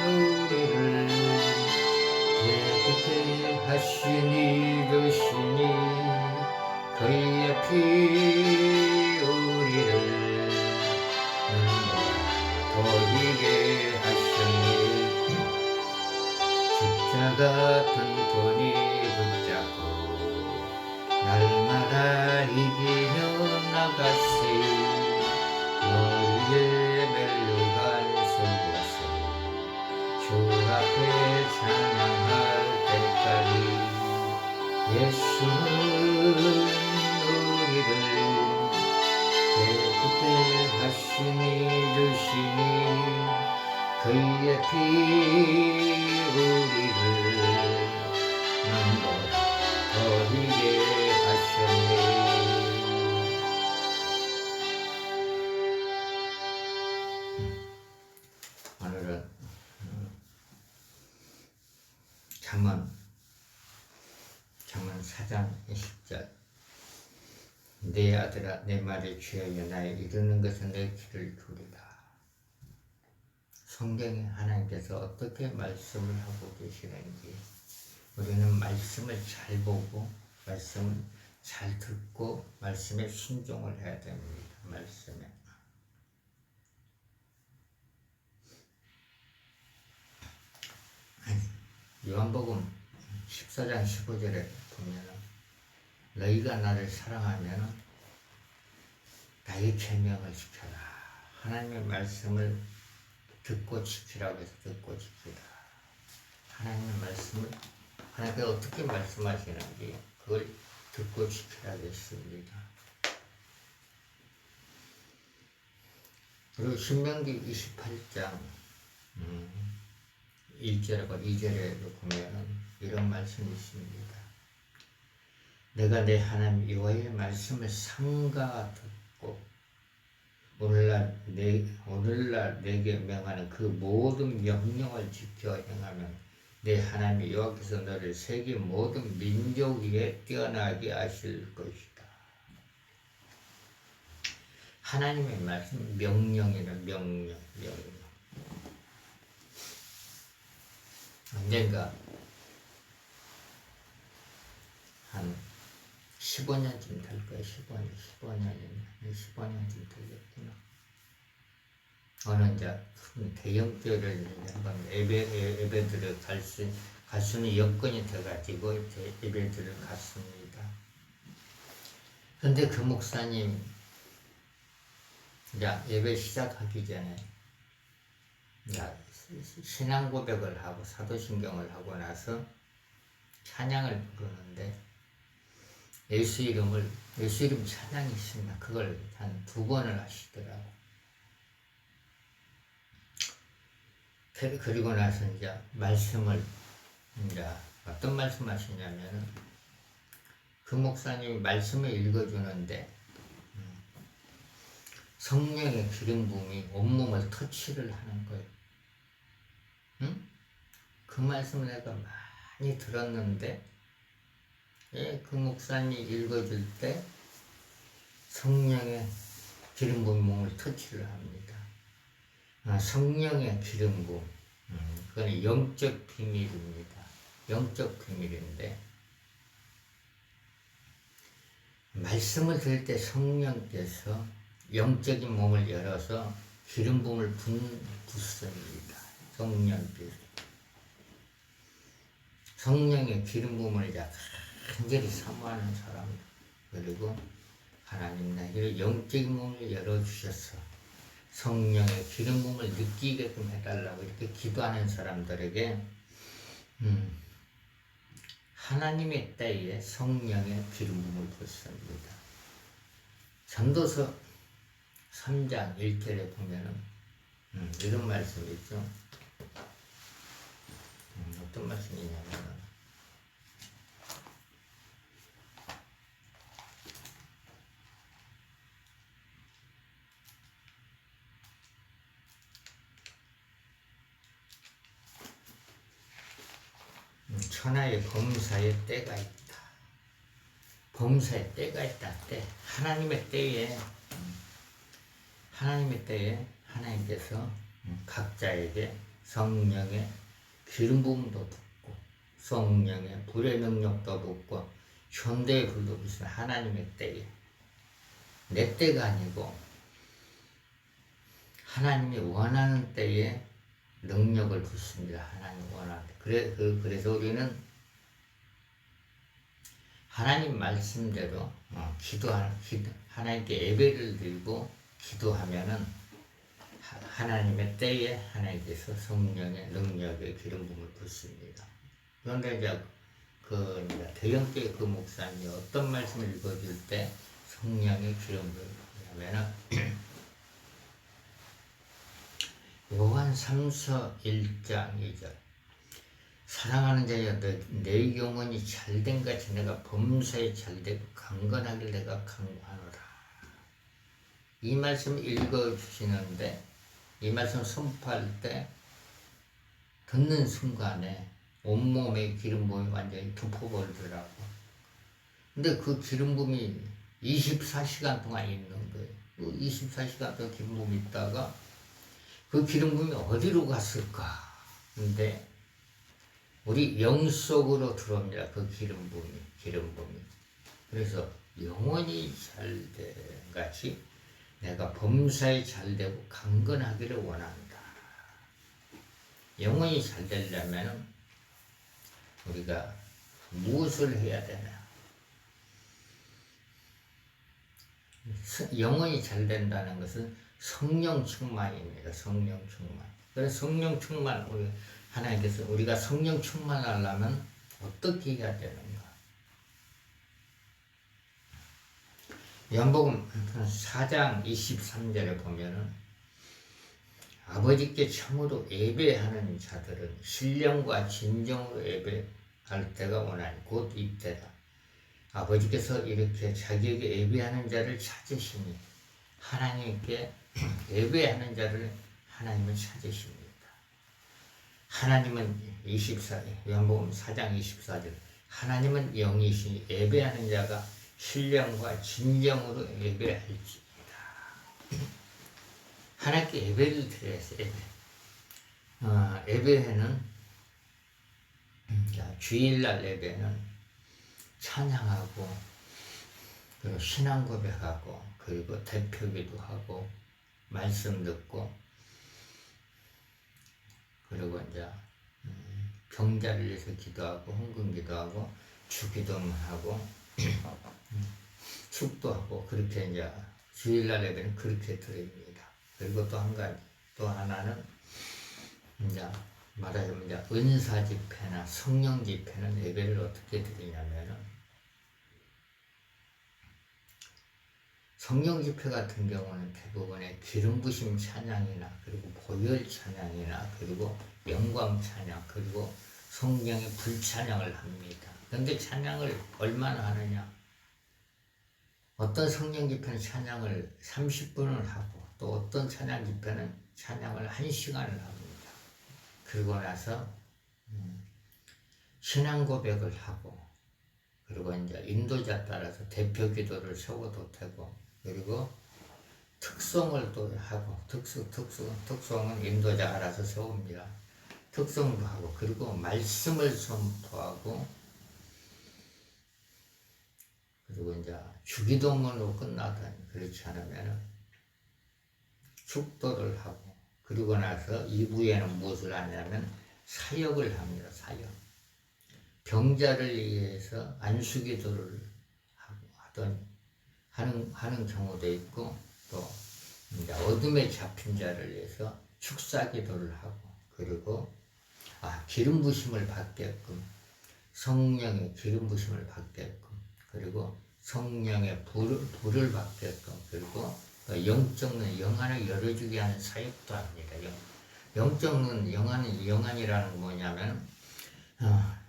우리를 깨끗게 하시니 주시니 그의 피 우리를 더히게 하시니 십자가 튼튼히 붙잡고 날마다 이기며 나가시 머리에 멜루간 속에서 주 앞에 찬양할 때까지 예수는 우리를 깨끗게 하시니 주시니 그의 피 우리를 눈보라 더히게 하셨네. 오늘은 잠언 4장 20절 내 아들아 내 말에 취하여 나의 이루는 것은 내 귀를 두리라. 성경에 하나님께서 어떻게 말씀을 하고 계시는지 우리는 말씀을 잘 보고 말씀을 잘 듣고 말씀에 순종을 해야 됩니다. 말씀에 요한복음 14장 15절에 보면은 너희가 나를 사랑하면은 나의 계명을 지켜라. 하나님의 말씀을 듣고 지키라고 해서 듣고 지키라. 하나님의 말씀을 하나님께서 어떻게 말씀하시는지 그걸 듣고 지키라고 했습니다. 그리고 신명기 28장 1절과 2절에 보면 이런 말씀이 있습니다. 내가 내 하나님 여호와의 말씀을 삼가 듣고 오늘날 내게 명하는 그 모든 명령을 지켜 행하면 내 하나님 여호와께서 너를 세계 모든 민족 위에 뛰어나게 하실 것이다. 하나님의 말씀 명령이란 명령. 언젠가 한 15년쯤 될 거야. 15년쯤 되겠구나. 어느 이제 큰 대형교회를 한번 예배들을 갈 수는 여건이 돼가지고 예배들을 갔습니다. 근데 그 목사님 이제 예배 시작하기 전에 신앙 고백을 하고 사도신경을 하고 나서 찬양을 부르는데 예수 이름 찬양이 있습니다. 그걸 한 2번을 하시더라고. 그리고 나서 이제 말씀을 이제 어떤 말씀 하시냐면은 그 목사님이 말씀을 읽어주는데 성령의 기름 부음이 온몸을 터치를 하는 거예요. 응? 그 말씀을 내가 많이 들었는데 그 목사님이 읽어줄 때 성령의 기름 부음이 몸을 터치를 합니다. 성령의 기름 부음, 그건 영적 비밀입니다. 영적 비밀인데 말씀을 들을 때 성령께서 영적인 몸을 열어서 기름 부음을 붓습니다. 성령의 기름 부음을 간절히 사모하는 사람, 그리고 하나님 나에게 영적인 몸을 열어주셔서 성령의 기름 부음을 느끼게끔 해달라고 이렇게 기도하는 사람들에게 하나님의 때에 성령의 기름 부음을 붓습니다. 전도서 3장 1절에 보면은 이런 말씀이 있죠. 어떤 말씀이냐면 천하의 범사의 때가 있다. 범사의 때가 있다. 때. 하나님의 때에 하나님께서 각자에게 성령의 기름 부음도 붓고 성령의 불의 능력도 붓고 현대의 불도 붓는 하나님의 때에, 내 때가 아니고 하나님이 원하는 때에 능력을 붓습니다. 하나님 원하는 때. 그래서 우리는 하나님 말씀대로 하나님께 예배를 드리고 기도하면은 하나님의 때에 하나님께서 성령의 능력의 기름 부음을 붓습니다. 그런데 이제 이제 대형교회 그 목사님이 어떤 말씀을 읽어줄 때 성령의 기름 부음을 하면은 요한 3서 1장 2절 사랑하는 자여 내 영혼이 잘된 같이 내가 범사에 잘되고 강건하길 내가 강구하노라. 이 말씀 읽어주시는데 이 말씀 선포할 때 듣는 순간에 온몸에 기름 부음이 완전히 덮어버리더라고. 근데 그 기름 부음이 24시간 동안 있는 거예요. 24시간 동안 기름 부음이 있다가 그 기름 부음이 어디로 갔을까? 근데 우리 영 속으로 들어옵니다. 그 기름 부음이. 그래서 영원히 잘된 같이 내가 범사에 잘되고 강건하기를 원한다. 영원히 잘 되려면 우리가 무엇을 해야 되나? 영원히 잘 된다는 것은 성령 충만입니다. 성령 충만. 그래서 성령 충만, 하나님께서 우리가 성령 충만하려면 어떻게 해야 되는가? 요한복음 4장 23절에 보면은 아버지께 참으로 예배하는 자들은 신령과 진정으로 예배할 때가 오나니 곧 이때다. 아버지께서 이렇게 자기에게 예배하는 자를 찾으시니 하나님께 예배하는 자를 하나님은 찾으십니다. 하나님은 요한복음 4장 24절 하나님은 영이시니 예배하는 자가 신령과 진정으로 예배할지니라. 하나님께 예배를 드려야지. 예배는 주일날 예배는 찬양하고 그리고 신앙 고백하고 그리고 대표기도 하고 말씀 듣고 그리고 이제 병자를 위해서 기도하고 헌금 기도하고 주기도만 하고 축도하고 그렇게 이제 주일날 예배는 그렇게 드립니다. 그리고 또 한 가지 또 하나는 이제 말하자면 이제 은사 집회나 성령 집회는 예배를 어떻게 드리냐면은 성령 집회 같은 경우는 대부분의 기름 부심 찬양이나 그리고 보혈 찬양이나 그리고 영광 찬양 그리고 성령의 불찬양을 합니다. 그런데 찬양을 얼마나 하느냐? 어떤 성령 집회는 찬양을 30분을 하고 또 어떤 찬양 집회는 찬양을 1시간을 합니다. 그러고 나서 신앙 고백을 하고 그리고 이제 인도자 따라서 대표 기도를 세워도 되고 그리고 특송을 또 하고 특송은 인도자 알아서 세웁니다. 특송도 하고 그리고 말씀을 선포하고 그리고 이제 주기도문으로 끝나든 그렇지 않으면 축도를 하고 그리고 나서 2부에는 무엇을 하냐면 사역을 합니다. 사역. 병자를 위해서 안수기도를 하는 경우도 있고 또 이제 어둠에 잡힌 자를 위해서 축사기도를 하고 그리고 기름 부심을 받게끔 성령의 기름 부심을 받게끔 그리고 성령의 불을 받게끔 그리고 영적 눈 영안을 열어주게 하는 사역도 합니다. 영적 눈 영안이라는 건 뭐냐면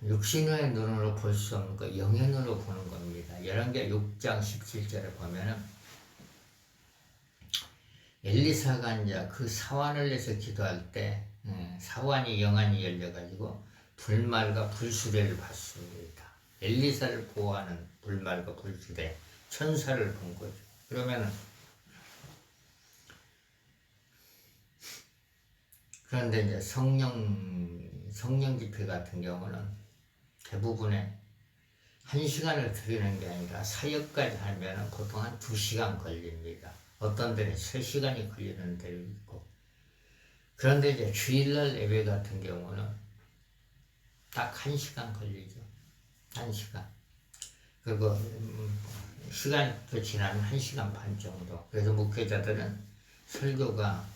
육신의 눈으로 볼 수 없는 거 영의 눈으로 보는 겁니다. 열왕기하 6장 17절에 보면은 엘리사가 이제 그 사환을 위해서 기도할 때 사환이 영안이 열려가지고 불말과 불수레를 봤습니다. 엘리사를 보호하는 불말과 불수레 천사를 본 거죠. 그러면은 그런데 이제 성령 집회 같은 경우는 대부분의 1시간을 드리는 게 아니라 사역까지 하면 보통 한 2시간 걸립니다. 어떤 데는 3시간이 걸리는 데도 있고. 그런데 이제 주일날 예배 같은 경우는 딱 1시간 걸리죠. 1시간. 그리고 시간이 더 지나면 1시간 반 정도. 그래서 목회자들은 설교가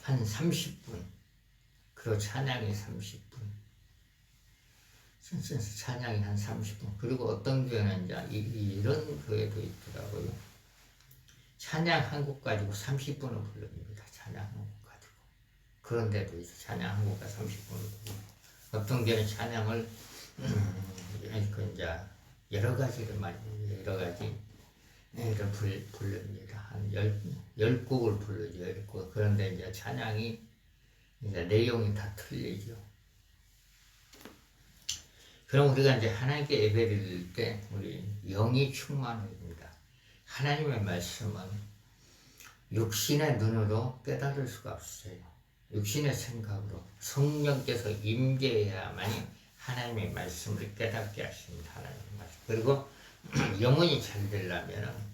한 30분 그리고 찬양이 30분. 찬양이 한 30분. 그리고 어떤 교회는 이제 이런 교회도 있더라고요. 찬양 한 곡 가지고 30분을 부릅니다. 찬양 한 곡 가지고. 그런 데도 있어. 찬양 한 곡가 30분을 부르고. 어떤 교회는 찬양을 그 이제 여러 가지를 여러 가지 부릅니다. 한 10곡을 부르죠. 10곡. 그런데 이제 찬양이 이제 내용이 다 틀리죠. 그럼 우리가 이제 하나님께 예배를 드릴 때 우리 영이 충만합니다. 하나님의 말씀은 육신의 눈으로 깨달을 수가 없어요. 육신의 생각으로 성령께서 임재해야만이 하나님의 말씀을 깨닫게 하십니다. 하나님의 말씀. 그리고 영혼이 잘 되려면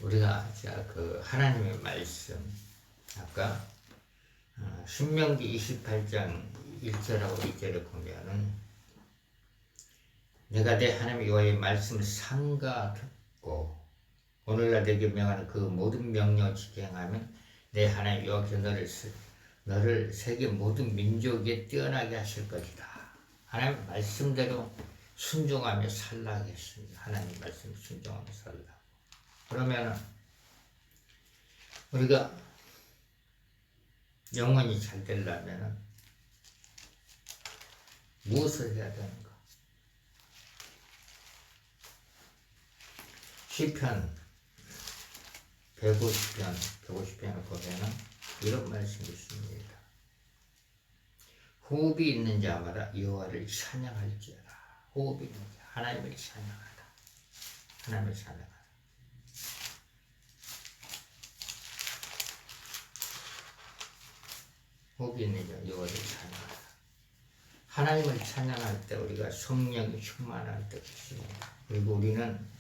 우리가 그 하나님의 말씀 아까 신명기 28장 1절하고 2절에 보면은 내가 내 하나님 여호와의 말씀을 삼가 듣고 오늘날 내게 명하는 그 모든 명령을 지켜 행하면 내 하나님 여호와께서 너를 세계 모든 민족에 뛰어나게 하실 것이다. 하나님 말씀대로 순종하며 살라 하겠습니다. 하나님 말씀 순종하며 살라. 그러면 우리가 영혼이 잘 되려면 무엇을 해야 되는가? 시편 150편을 보면은 이런 말씀이 있습니다. 호흡이 있는 자마다 여호와를 찬양할지어다. 호흡이 있는 자, 하나님을 찬양하다. 하나님을 찬양하다. 호흡이 있는 자, 여호와를 찬양하다. 하나님을 찬양할 때 우리가 성령이 충만할 때 있습니다. 그리고 우리는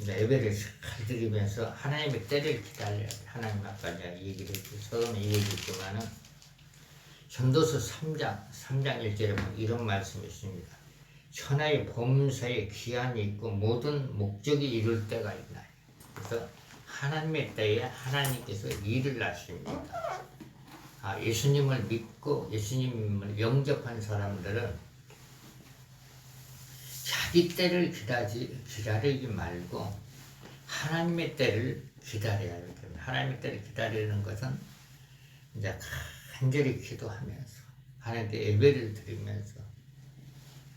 예배를 잘 드리면서 하나님의 때를 기다려야 돼. 하나님 아까 제가 얘기를 했죠. 서론에 얘기했지만은 전도서 3장 1절에 보면 이런 말씀이 있습니다. 천하의 범사에 기한이 있고 모든 목적이 이룰 때가 있나요. 그래서 하나님의 때에 하나님께서 일을 하십니다. 예수님을 믿고 예수님을 영접한 사람들은 자기 때를 기다리지 말고 하나님의 때를 기다려야 됩니다. 하나님의 때를 기다리는 것은 이제 간절히 기도하면서 하나님께 예배를 드리면서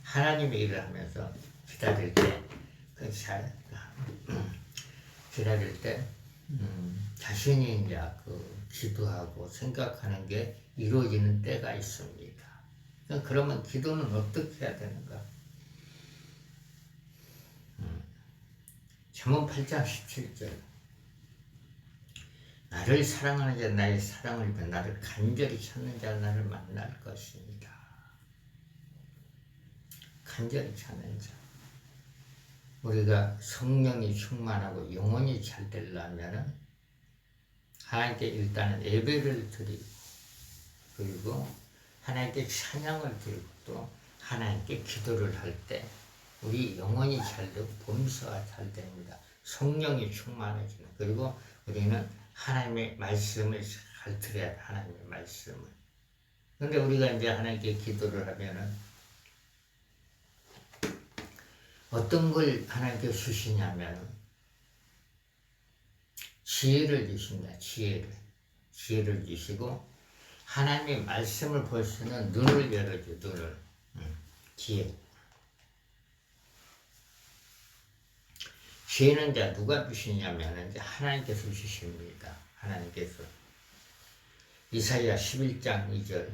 하나님의 일을 하면서 기다릴 때 기다릴 때 자신이 이제 기도하고 생각하는 게 이루어지는 때가 있습니다. 그러면 기도는 어떻게 해야 되는가? 잠언 8장 17절 나를 사랑하는 자 나의 사랑을 입어 나를 간절히 찾는 자 나를 만날 것입니다. 간절히 찾는 자 우리가 성령이 충만하고 영혼이 잘 되려면 하나님께 일단은 예배를 드리고 그리고 하나님께 찬양을 드리고 또 하나님께 기도를 할 때 우리 영혼이 잘 되고 범사가 잘 됩니다. 성령이 충만해지는. 그리고 우리는 하나님의 말씀을 잘 들어야 돼. 하나님의 말씀을. 그런데 우리가 이제 하나님께 기도를 하면은 어떤 걸 하나님께 주시냐면 지혜를 주신다. 지혜를 주시고 하나님의 말씀을 볼 수 있는 눈을 열어줘. 눈을. 지혜. 지혜는 이제 누가 주시냐면 이제 하나님께서 주십니다. 하나님께서 이사야 11장 2절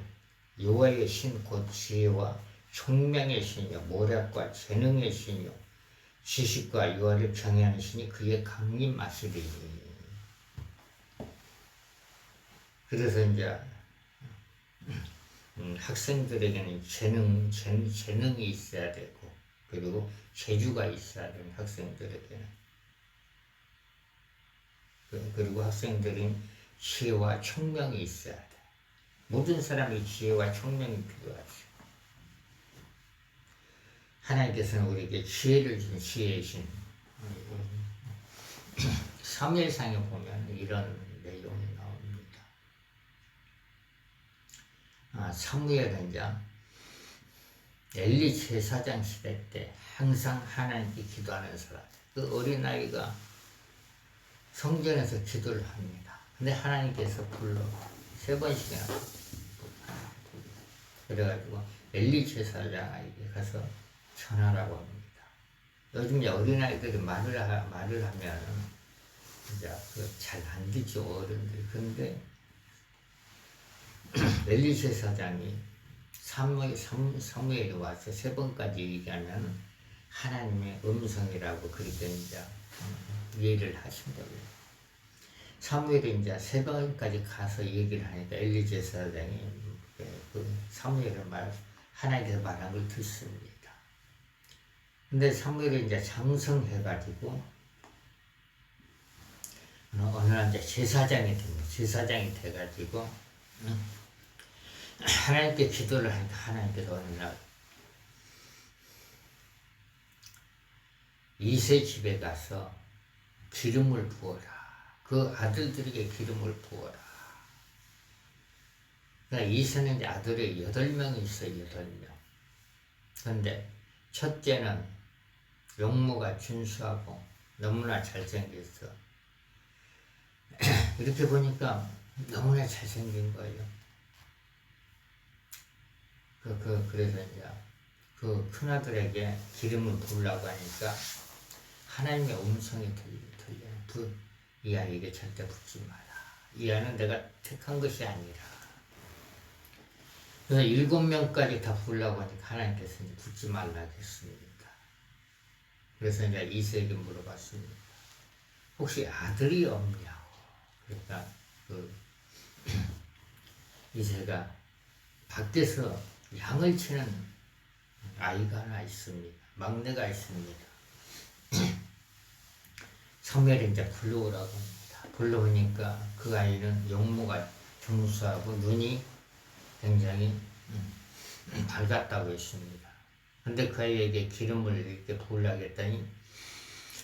여호와의 신 곧 지혜와 총명의 신이요 모략과 재능의 신이요 지식과 여호와를 경외하는 신이 그의 강림 마시리니. 그래서 이제 학생들에게는 재능이 있어야 되고 그리고 재주가 있어야 되는 학생들에게는 그리고 학생들은 지혜와 총명이 있어야 돼. 모든 사람이 지혜와 총명이 필요하지. 하나님께서는 우리에게 지혜를 준 지혜의 신. 사무엘상에 보면 이런 사무엘은 이제 엘리 제사장 시대 때 항상 하나님께 기도하는 사람. 그 어린아이가 성전에서 기도를 합니다. 근데 하나님께서 불러 3번씩이나 그래가지고 엘리 제사장에게 가서 전하라고 합니다. 요즘 이제 어린아이들이 말을 하면 이제 잘 안 듣죠, 어른들. 근데 엘리 제사장이 사무엘이 와서 3번까지 얘기하면 하나님의 음성이라고 그렇게 이제 이해를 하신다고요. 사무엘이 이제 3번까지 가서 얘기를 하니까 엘리 제사장이 그 사무엘의 하나님께서 말한 걸 듣습니다. 근데 사무엘이 이제 장성해가지고 어느 날 이제 제사장이 됩니다. 제사장이 돼가지고 하나님께 기도를 하니까 하나님께서 어느 날 이세 집에 가서 기름을 부어라. 그 아들들에게 기름을 부어라. 그러니까 이세는 이제 아들이 8명이 있어요. 8명. 그런데 첫째는 용모가 준수하고 너무나 잘생겼어. 이렇게 보니까 너무나 잘생긴 거예요. 그래서 이제 그 큰아들에게 기름을 부으려고 하니까 하나님의 음성이 들려요. 이 아이에게 절대 붓지 마라. 이 아이는 내가 택한 것이 아니라. 그래서 7명까지 다 부으려고 하니까 하나님께서 이제 붓지 말라 했습니다. 그래서 이제 이세에게 물어봤습니다. 혹시 아들이 없냐고. 그러니까 이세가 밖에서 양을 치는 아이가 하나 있습니다. 막내가 있습니다. 사무엘이 이제 불러오라고 합니다. 불러오니까 그 아이는 용모가 준수하고 눈이 굉장히 밝았다고 했습니다. 근데 그 아이에게 기름을 이렇게 부으려고 했더니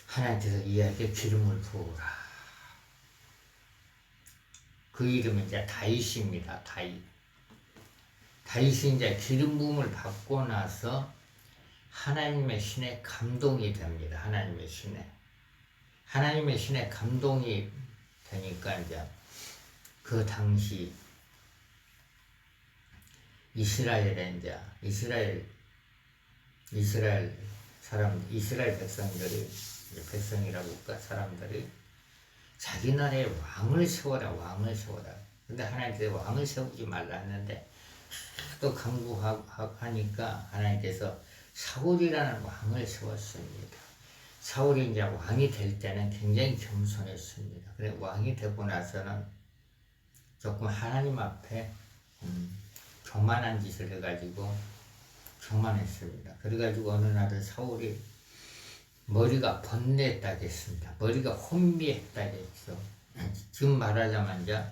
하나님께서 이 아이에게 기름을 부으라. 그 이름은 이제 다윗입니다. 다윗이 이제 기름 부음을 받고 나서 하나님의 신에 감동이 됩니다. 하나님의 신에 감동이 되니까 이제 그 당시 이스라엘 백성들이, 백성이라고 할까, 사람들이 자기 나라에 왕을 세워라. 근데 하나님께서 왕을 세우지 말라 했는데 또 강구하니까 하나님께서 사울이라는 왕을 세웠습니다. 사울이 이제 왕이 될 때는 굉장히 겸손했습니다. 그래 왕이 되고 나서는 조금 하나님 앞에 교만한 짓을 해가지고 교만했습니다. 그래가지고 어느 날은 사울이 머리가 번뇌했다겠습니다. 머리가 혼미했다겠죠. 지금 말하자면 이제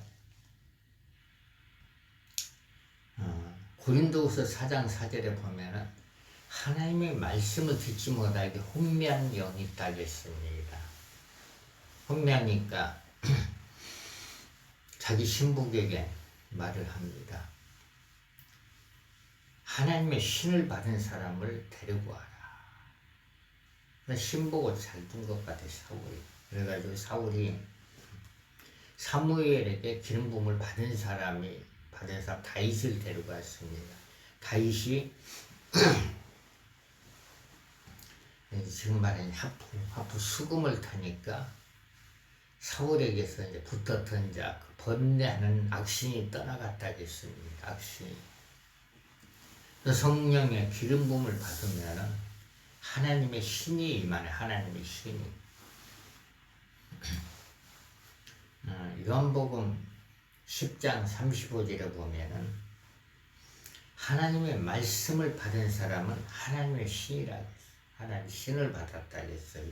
고린도후서 4장 4절에 보면은 하나님의 말씀을 듣지 못하게 혼미한 영이 있다겠습니다. 혼미하니까 자기 신부에게 말을 합니다. 하나님의 신을 받은 사람을 데리고 와라. 신복을 잘 둔 것 같아, 사울이. 그래가지고 사울이 사무엘에게 기름 부음을 받은 사람 다윗을 데리고 왔습니다. 다윗이 지금 말하는 하프 수금을 타니까 사울에게서 이제 붙었던 이제 번뇌하는 악신이 떠나갔다겠습니다. 악신이. 성령의 기름 부음을 받으면은 하나님의 신이 임하네. 하나님의 신이. 요한복음 10장 35절에 보면은 하나님의 말씀을 받은 사람은 하나님의 신이라고 했어요. 하나님의 신을 받았다 했어요.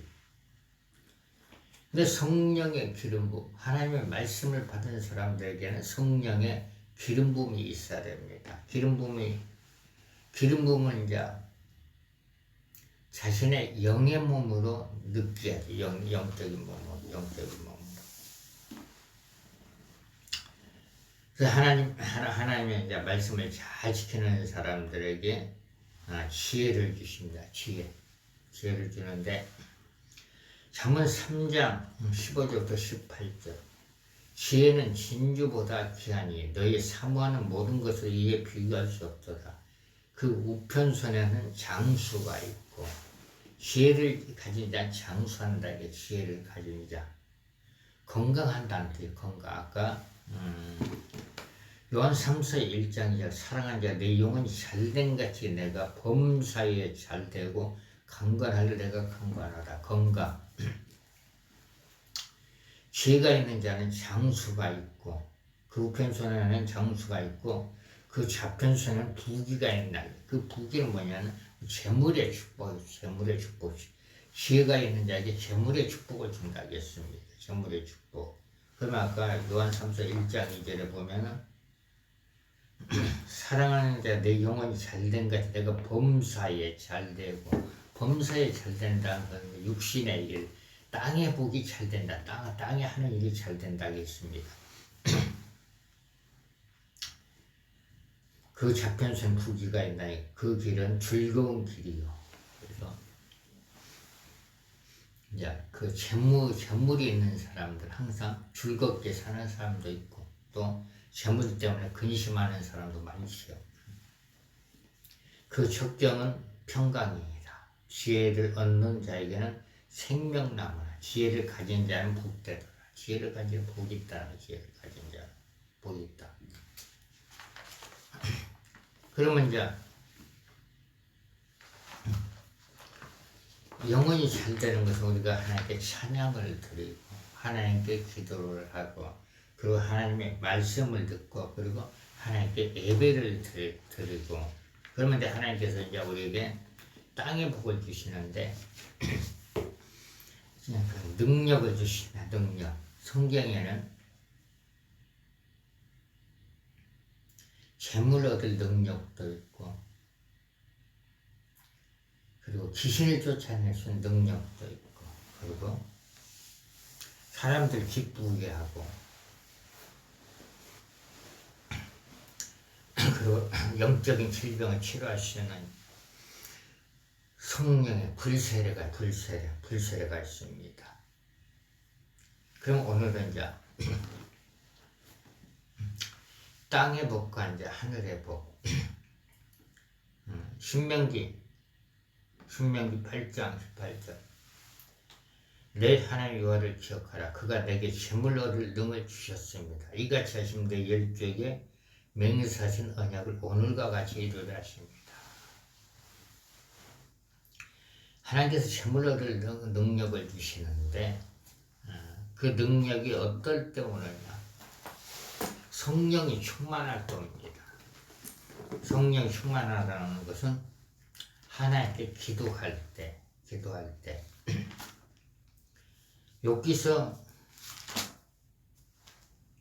근데 성령의 기름 부음, 하나님의 말씀을 받은 사람들에게는 성령의 기름 부음이 있어야 됩니다. 기름 부음은 이제 자신의 영의 몸으로 느껴야 돼. 영적인 몸으로. 그래서 하나님의 이제 말씀을 잘 지키는 사람들에게 지혜를 주십니다. 지혜를 주는데 잠언 3장 15절부터 18절. 지혜는 진주보다 귀하니 너희 사모하는 모든 것을 이에 비교할 수 없도다. 그 우편손에는 장수가 있고 지혜를 가진 자 장수한다. 이게 지혜를 가진 자 건강한다는 뜻. 건강. 아까 요한 3서 1장 2절 사랑한 자 내 영혼이 잘된 같이 내가 범사에 잘되고 강건할 내가 강건하다. 건강. 지혜가 있는 자는 장수가 있고 그 우편손에는 장수가 있고 그 좌편손에는 부귀가 있나. 그 부귀는 뭐냐면 재물의 축복. 지혜가 있는 자에게 재물의 축복을 준다 하겠습니다. 재물의 축복. 그러면 아까 요한 3서 1장 2절에 보면은 사랑하는 자 내 영혼이 잘된 같이 내가 범사에 잘되고 범사에 잘된다는 건 육신의 일, 땅의 복이 잘된다. 땅에 하는 일이 잘된다 하겠습니다. 그 좌편선 부귀가 있나. 그 길은 즐거운 길이요. 그래서 이제 그 재물이 있는 사람들 항상 즐겁게 사는 사람도 있고 또 재물 때문에 근심하는 사람도 많지요. 그 적정은 평강입니다. 지혜를 얻는 자에게는 생명나무라. 지혜를 가진 자는 복되더라. 지혜를 가진 복이 있다. 지혜를 가진 자는 복이 있다. 그러면 이제 영혼이 잘 되는 것은 우리가 하나님께 찬양을 드리고 하나님께 기도를 하고 그리고 하나님의 말씀을 듣고 그리고 하나님께 예배를 드리고 그러면 이제 하나님께서 이제 우리에게 땅의 복을 주시는데 그냥 그 능력을 주신다. 능력. 성경에는 재물 얻을 능력도 있고 그리고 귀신을 쫓아낼 수 있는 능력도 있고 그리고 사람들 기쁘게 하고 그리고 영적인 질병을 치료할 수 있는 성령의 불세례가 있습니다. 그럼 오늘은 이제 땅의 복과 이제 하늘의 복. 신명기 8장 18절. 내 하나님 여호와를 기억하라. 그가 내게 재물 얻을 능을 주셨습니다. 이같이 하시면 내 열조에게 맹세하신 언약을 오늘과 같이 이루려 하십니다. 하나님께서 재물 얻을 능력을 주시는데 그 능력이 어떨 때 오느냐. 성령이 충만할 때입니다. 성령이 충만하다는 것은 하나님께 기도할 때 욥기서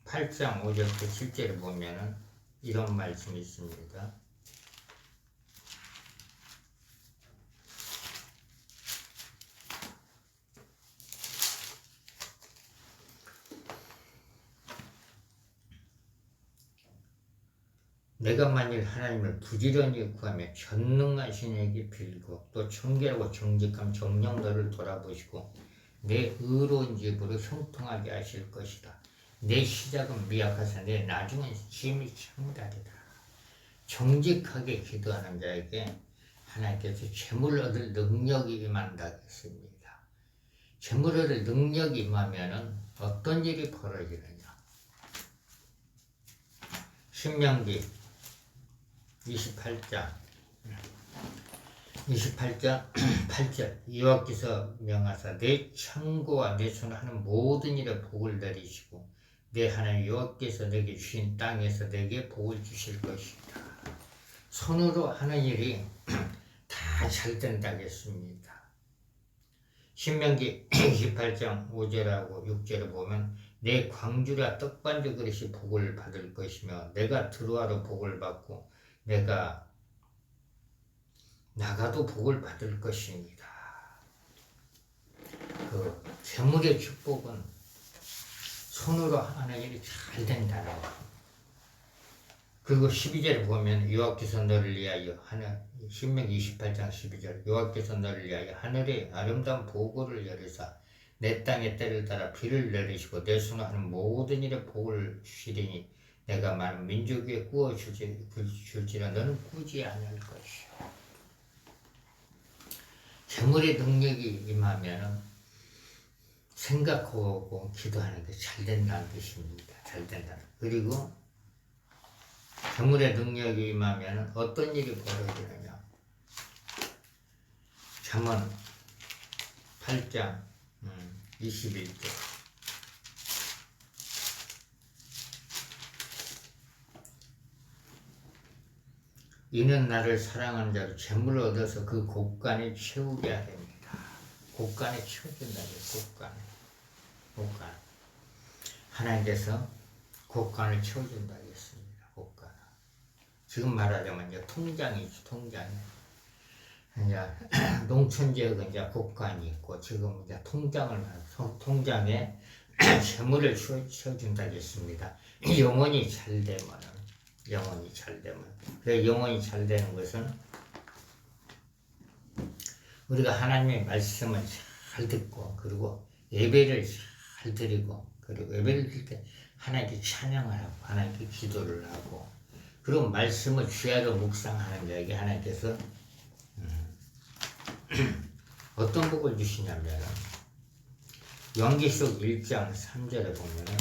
8장 5절부터 7절에 보면은 이런 말씀이 있습니다. 내가 만일 하나님을 부지런히 구하며 전능하신 이에게 빌고 또 청결하고 정직함 정녕 너를 돌아보시고 내 의로운 집으로 형통하게 하실 것이다. 내 시작은 미약하사 내 나중은 심히 창대하리라. 정직하게 기도하는 자에게 하나님께서 재물 얻을 능력이 임한다 했습니다. 재물 얻을 능력이 임하면은 어떤 일이 벌어지느냐. 신명기 28장 8절. 여호와께서 명하사 내 창고와 내 손 하는 모든 일에 복을 내리시고 내 하나님 여호와께서 내게 주신 땅에서 내게 복을 주실 것이다. 손으로 하는 일이 다 잘 된다겠습니다. 신명기 28장 5절하고 6절을 보면 내 광주라 떡반죽 그릇이 복을 받을 것이며 내가 들어와도 복을 받고 내가 나가도 복을 받을 것입니다. 그 재물의 축복은 손으로 하는 일이 잘 된다는 거. 그리고 12절에 보면 여호와께서 너를 위하여 신명기 28장 12절 여호와께서 너를 위하여 하늘에 아름다운 보고를 열으사 내 땅에 때를 따라 비를 내리시고 내 손으로 하는 모든 일에 복을 주시리니 내가 많은 민족 위에 구워 줄지라 너는 꾸지 아니할 것이요. 재물의 능력이 임하면 생각하고 기도하는 게 잘 된다는 뜻입니다. 잘 된다. 그리고 재물의 능력이 임하면 어떤 일이 벌어지느냐. 잠언 8장 21절 이는 나를 사랑하는 자로 재물을 얻어서 그 곳간에 채우게 하렵니다. 곳간에 채워준다고 곳간. 하나님께서 곳간을 채워준다고 했습니다. 곳간. 지금 말하자면 이제 통장이죠. 통장. 이제 농촌지역은 이제 곳간이 있고 지금 이제 통장을 말하고 통장에 재물을 채워준다고 했습니다. 영혼이 잘 되면. 그래 영혼이 잘 되는 것은 우리가 하나님의 말씀을 잘 듣고 그리고 예배를 잘 드리고 그리고 예배를 드릴 때 하나님께 찬양을 하고 하나님께 기도를 하고 그리고 말씀을 주야로 묵상하는 자에게 하나님께서 어떤 복을 주시냐면 연기록 1장 3절에 보면은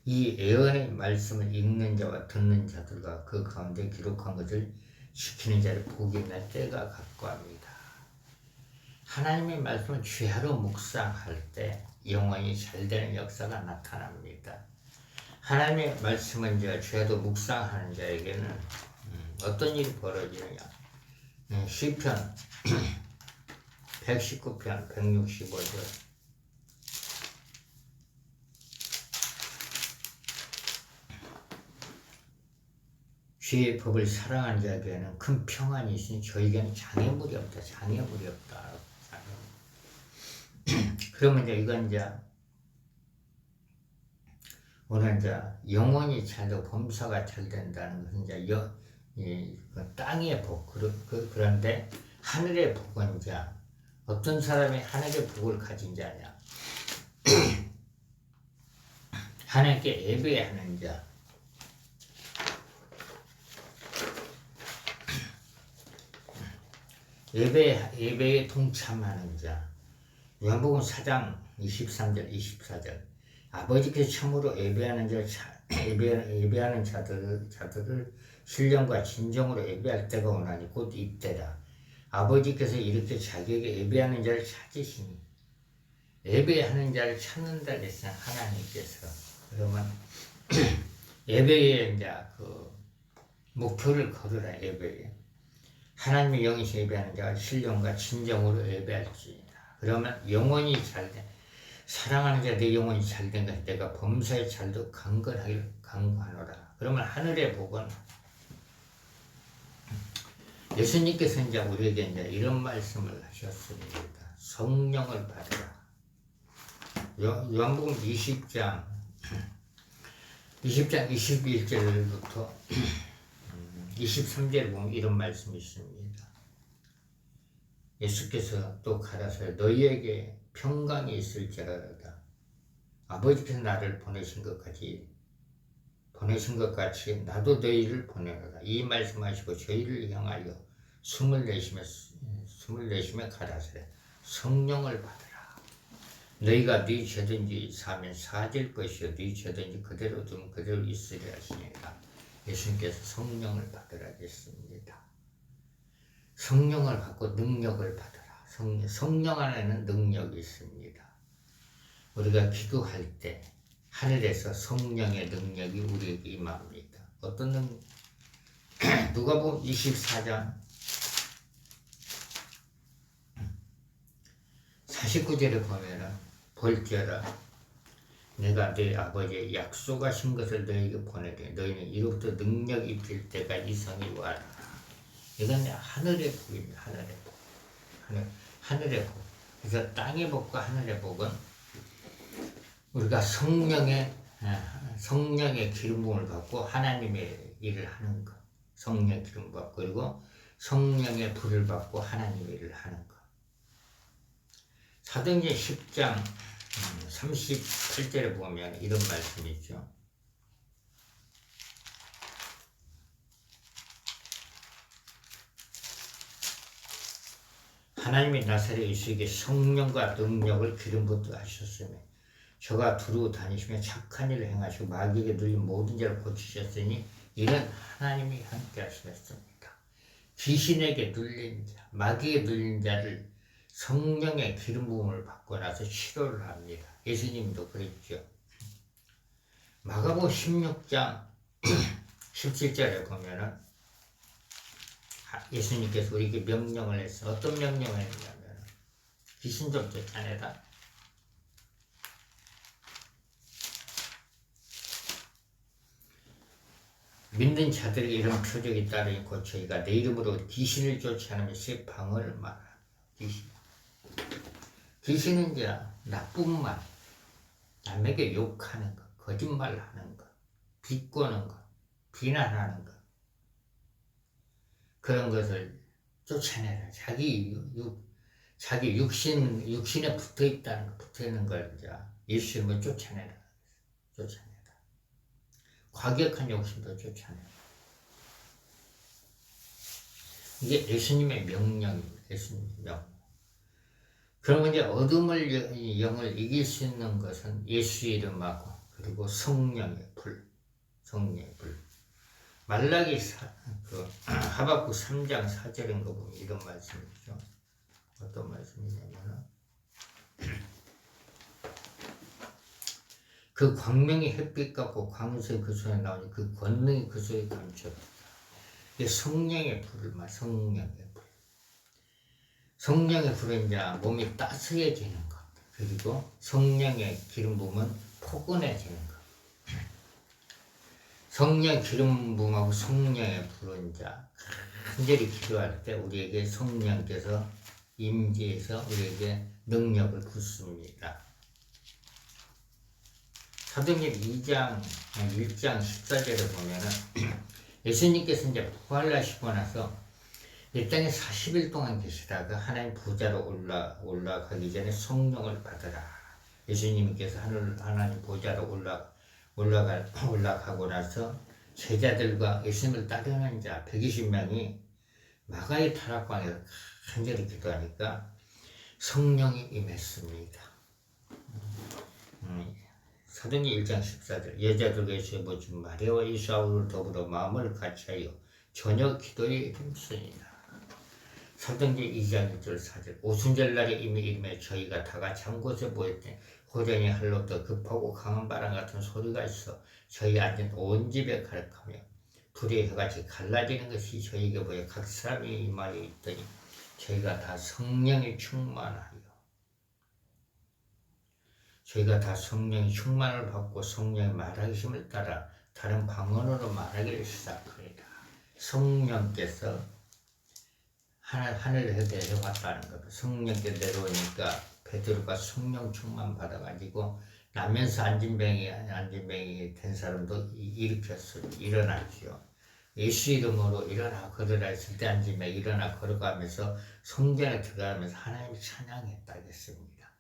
이 예언의 말씀을 읽는 자와 듣는 자들과 그 가운데 기록한 것을 지키는 자를 복이 날 때가 갖고합니다. 하나님의 말씀을 주야로 묵상할 때 영혼이 잘 되는 역사가 나타납니다. 하나님의 말씀을 이제 주야로 묵상하는 자에게는 어떤 일이 벌어지느냐. 시편 119편 165절 주의 법을 사랑하는 자에게는 큰 평안이 있으니 저에게는 장애물이 없다. 그러면 이제 이건 이제 오늘 이제 영혼이 잘 되고 범사가 잘 된다는 것은 이제 땅의 복 그런데 하늘의 복은 이제 어떤 사람이 하늘의 복을 가진 자냐. 하나님께 예배하는 자. 예배에 동참하는 자. 요한복음 4장 23절 24절 아버지께서 참으로 예배하는 자들을 신령과 진정으로 예배할 때가 오나니 곧 이때라. 아버지께서 이렇게 자기에게 예배하는 자를 찾으시니 예배하는 자를 찾는다 했으나 하나님께서 그러면 예배에 이제 그 목표를 걸으라. 예배에 하나님의 영이시 예배하는 자가 신령과 진정으로 예배할지니라. 그러면 영혼이 잘된 사랑하는 자 내 영혼이 잘된 것이 내가 범사에 잘도 강건하기를 강구하노라. 그러면 하늘의 복은 예수님께서 이제 우리에게 이제 이런 말씀을 하셨습니다. 성령을 받으라. 요한복음 20장 21절부터 23절에 보면 이런 말씀이 있습니다. 예수께서 또 가라사대 너희에게 평강이 있을지라다. 아버지께서 나를 보내신 것 같이 나도 너희를 보내노라. 이 말씀하시고 저희를 향하여 숨을 내쉬며 가라사대 성령을 받으라. 너희가 네 죄든지 사면 사질 것이요 네 죄든지 그대로 두면 그대로 있으리라 하시니라. 예수님께서 성령을 받으라 했습니다. 성령을 받고 능력을 받으라. 성령 안에는 능력이 있습니다. 우리가 기도할 때 하늘에서 성령의 능력이 우리에게 임합니다. 어떤 능력? 누가복음 24장 49절에 보면은 볼지어다 내가 네 아버지의 약속하신 것을 너희에게 보내되 너희는 이로부터 능력이 입힐 때가 이성이 와라. 이건 하늘의 복입니다. 하늘의 복. 하늘의 복. 그래서 땅의 복과 하늘의 복은 우리가 성령의 기름 부음을 받고 하나님의 일을 하는 것. 성령의 기름 받고 그리고 성령의 불을 받고 하나님의 일을 하는 것. 사도행전 10장 38절에 보면 이런 말씀이 있죠. 하나님이 나사렛 예수에게 성령과 능력을 기름 붓게 하셨으며 저가 두루 다니시며 착한 일을 행하시고 마귀에게 눌린 모든 자를 고치셨으니 이는 하나님이 함께 하셨습니다. 귀신에게 눌린 자, 마귀에 눌린 자를 성령의 기름 부음을 받고 나서 치료를 합니다. 예수님도 그랬죠. 마가복음 16장 17절에 보면은 예수님께서 우리에게 명령을 했어. 어떤 명령을 했냐면 귀신 좀 쫓아내라. 믿는 자들에게 이런 표적이 따르고 저희가 내 이름으로 귀신을 쫓아내면 새 방언을 말하라. 귀신은 이제 나쁜 말, 남에게 욕하는 것, 거짓말하는 것, 비꼬는 것, 비난하는 것, 그런 것을 쫓아내라. 자기 육신에 붙어 있는 걸 이제 예수님을 쫓아내라. 과격한 욕심도 쫓아내라. 이게 예수님의 명령입니다. 예수님의 명령. 그러면 이제 어둠을 영을 이길 수 있는 것은 예수의 이름하고 그리고 성령의 불. 말라기 하박국 3장 4절인 거 보면 이런 말씀이죠. 어떤 말씀이냐면은 그 광명이 햇빛 같고 광수의 그 손에 나오니 그 권능이 그 속에 감춰졌다. 이게 성령의 불을 말, 성령의 불. 성령의 불은 이제 몸이 따스해지는 것. 그리고 성령의 기름 부음은 포근해지는 것. 성령 기름 부음하고 성령의 불은 이제 간절히 기도할 때 우리에게 성령께서 임재해서 우리에게 능력을 붓습니다. 사도행전 1장 14절에 보면은 예수님께서 이제 부활하시고 나서 이 땅에 40일 동안 계시다가 하나님 보좌로 올라가기 전에 성령을 받으라. 예수님께서 하나님 보좌로 올라가고 나서 제자들과 예수님을 따르는 자 120명이 마가의 타락방에서 간절히 기도하니까 성령이 임했습니다. 사도행전 1장 14절 여자들과 예수의 모친 마리아와 이사울을 더불어 마음을 같이하여 저녁 기도에 힘쓰니라. 사도행전 2장 1절 4절 오순절날에 이미 이름에 저희가 다같이 한 곳에 모였더니 호련히 할로부터 급하고 강한 바람 같은 소리가 있어 저희 앉은 온 집에 가득하며 불의 혀같이 갈라지는 것이 저희에게 보여 각 사람이 이 말에 있더니 저희가 다 성령이 충만을 받고 성령의 말하심을 따라 다른 방언으로 말하기를 시작합니다. 성령께서 하늘에 내려왔다는 겁니다. 성령께 내려오니까 베드로가 성령 충만 받아가지고 나면서 안진뱅이 된 사람도 일어났죠. 예수 이름으로 일어나 걸으라 했을 때 안진뱅이 일어나 걸어가면서 성전에 들어가면서 하나님을 찬양했다 했습니다.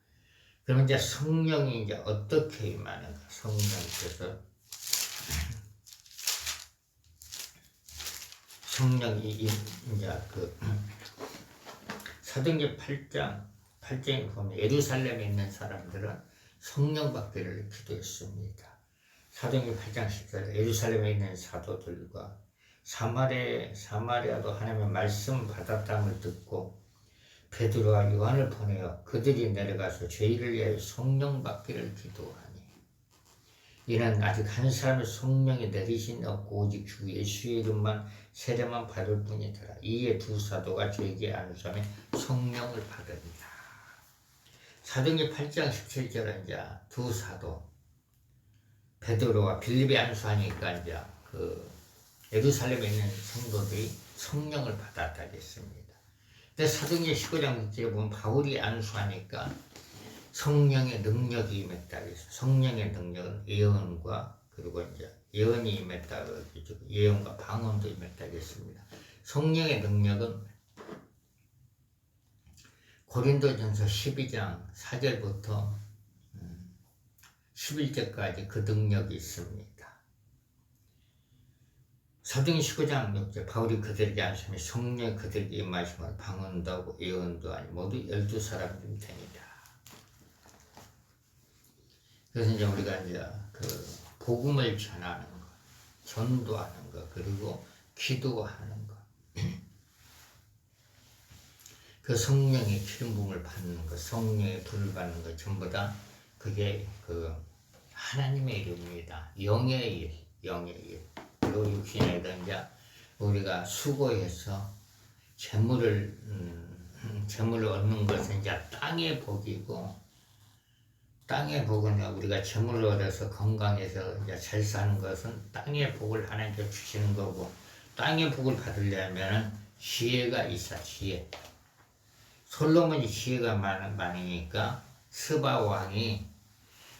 그러면 이제 성령이 이제 어떻게 임하는가? 성령이 이제 사도행전 8장에 보면 예루살렘에 있는 사람들은 성령 받기를 기도했습니다. 사도행전 8장 14절 예루살렘에 있는 사도들과 사마리아도 하나님의 말씀 받았다는 듣고 베드로와 요한을 보내어 그들이 내려가서 저희를 위하여 성령 받기를 기도하니 이는 아직 한 사람의 성령이 내리신 없고 오직 주 예수의 이름만 세례만 받을 뿐이더라. 이에 두 사도가 저에게 안수하며 성령을 받으리라. 사도행전 8장 17절은 이제 두 사도 베드로와 빌립이 안수하니까 이제 예루살렘에 있는 성도들이 성령을 받았다고 했습니다. 근데 사도행전 19장 보면 바울이 안수하니까 성령의 능력이 임했다 그랬어요. 성령의 능력은 예언과 그리고 이제 예언이 임했다 그랬죠. 예언과 방언도 임했다 그랬습니다. 성령의 능력은 고린도전서 12장 4절부터 11절까지 그 능력이 있습니다. 사도행전 19장 6절 바울이 그들에게 안수하며 성령이 그들에게 임하시면 방언도 하고 예언도 하니 모두 12사람이 되니라. 그래서 이제 우리가 이제 그 복음을 전하는 것, 전도하는 것, 그리고 기도하는 것, 그 성령의 기름 부음을 받는 것, 성령의 불을 받는 것 전부 다 그게 그 하나님의 일입니다. 영의 일, 영의 일. 그리고 육신의 일은 이제 우리가 수고해서 재물을 얻는 것은 이제 땅의 복이고, 땅의 복은 우리가 재물을 얻어서 건강해서 이제 잘 사는 것은 땅의 복을 하나님께 주시는 거고, 땅의 복을 받으려면 지혜가 있어, 지혜. 솔로몬이 지혜가 많으니까 스바 왕이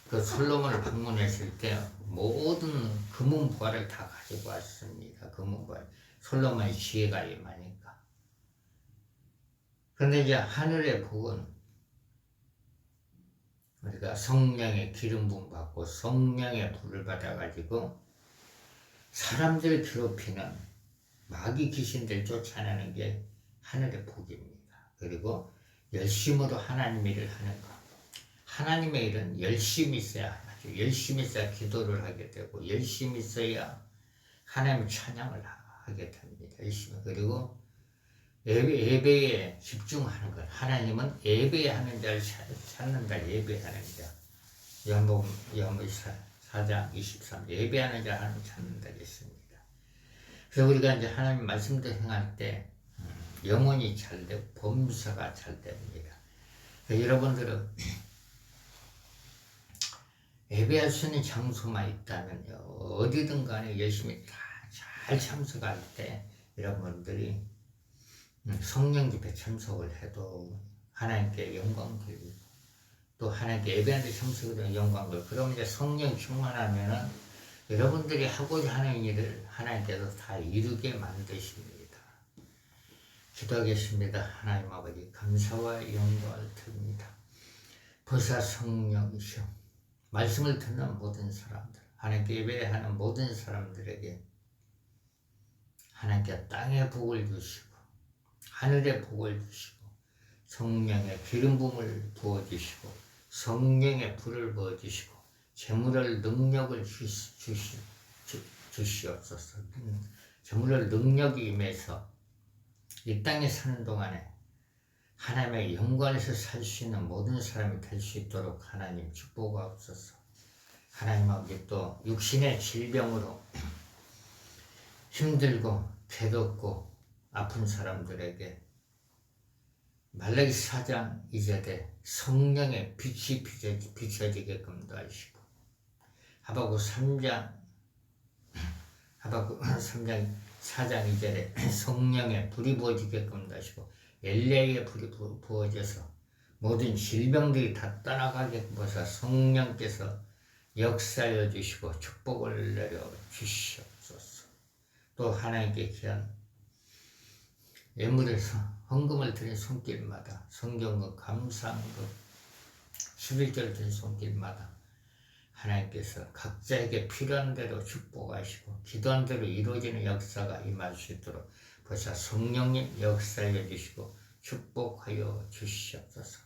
그 솔로몬을 방문했을 때 모든 금은보화를 다 가지고 왔습니다. 금은보화. 솔로몬의 지혜가 임하니까. 그런데 이제 하늘의 복은 우리가 성령의 기름 부음 받고 성령의 불을 받아가지고 사람들 괴롭히는 마귀 귀신들 쫓아내는 게 하늘의 복입니다. 그리고 열심으로 하나님 일을 하는 것. 하나님의 일은 열심히 있어야 하죠. 열심히 있어야 기도를 하게 되고 열심히 있어야 하나님의 찬양을 하게 됩니다. 열심히. 그리고 예배에 집중하는 것. 하나님은 예배하는 자를 찾는다. 예배하는 자. 요한복음 4장 23절. 예배하는 자를 하나님 찾는다 했습니다. 그래서 우리가 이제 하나님 말씀도 행할 때 영혼이 잘 되고 범사가 잘 됩니다. 여러분들은 예배할 수 있는 장소만 있다면요, 어디든 간에 열심히 다 잘 참석할 때 여러분들이 성령 집회 참석을 해도 하나님께 영광 돌리고 또 하나님께 예배하는 데 참석을 영광 돌리고, 그럼 이제 성령 충만하면은 여러분들이 하고자 하는 일을 하나님께서 다 이루게 만드십니다. 기도하겠습니다. 하나님 아버지, 감사와 영광을 드립니다. 보사 성령이시여, 말씀을 듣는 모든 사람들, 하나님께 예배하는 모든 사람들에게 하나님께 땅의 복을 주시고 하늘의 복을 주시고 성령의 기름 부음을 부어주시고 성령의 불을 부어주시고 재물을 능력을 주시옵소서. 재물을 능력이 임해서 이 땅에 사는 동안에 하나님의 영광에서 살 수 있는 모든 사람이 될 수 있도록 하나님 축복하옵소서. 하나님 아버지, 또 육신의 질병으로 힘들고 괴롭고 아픈 사람들에게 말라기 4장 2절에 성령의 빛이 비춰지게끔도 하시고, 하박국 3장 4장 2절에 성령의 불이 부어지게끔도 하시고 엘리야의 불이 부어져서 모든 질병들이 다 떠나가게 해서 성령께서 역사여 주시고 축복을 내려 주시옵소서. 또 하나님께 귀한 예물에서 헌금을 드린 손길마다, 성경금, 감사헌금, 11절 드린 손길마다 하나님께서 각자에게 필요한 대로 축복하시고 기도한 대로 이루어지는 역사가 임할 수 있도록 벌써 성령님 역사해 주시고 축복하여 주시옵소서.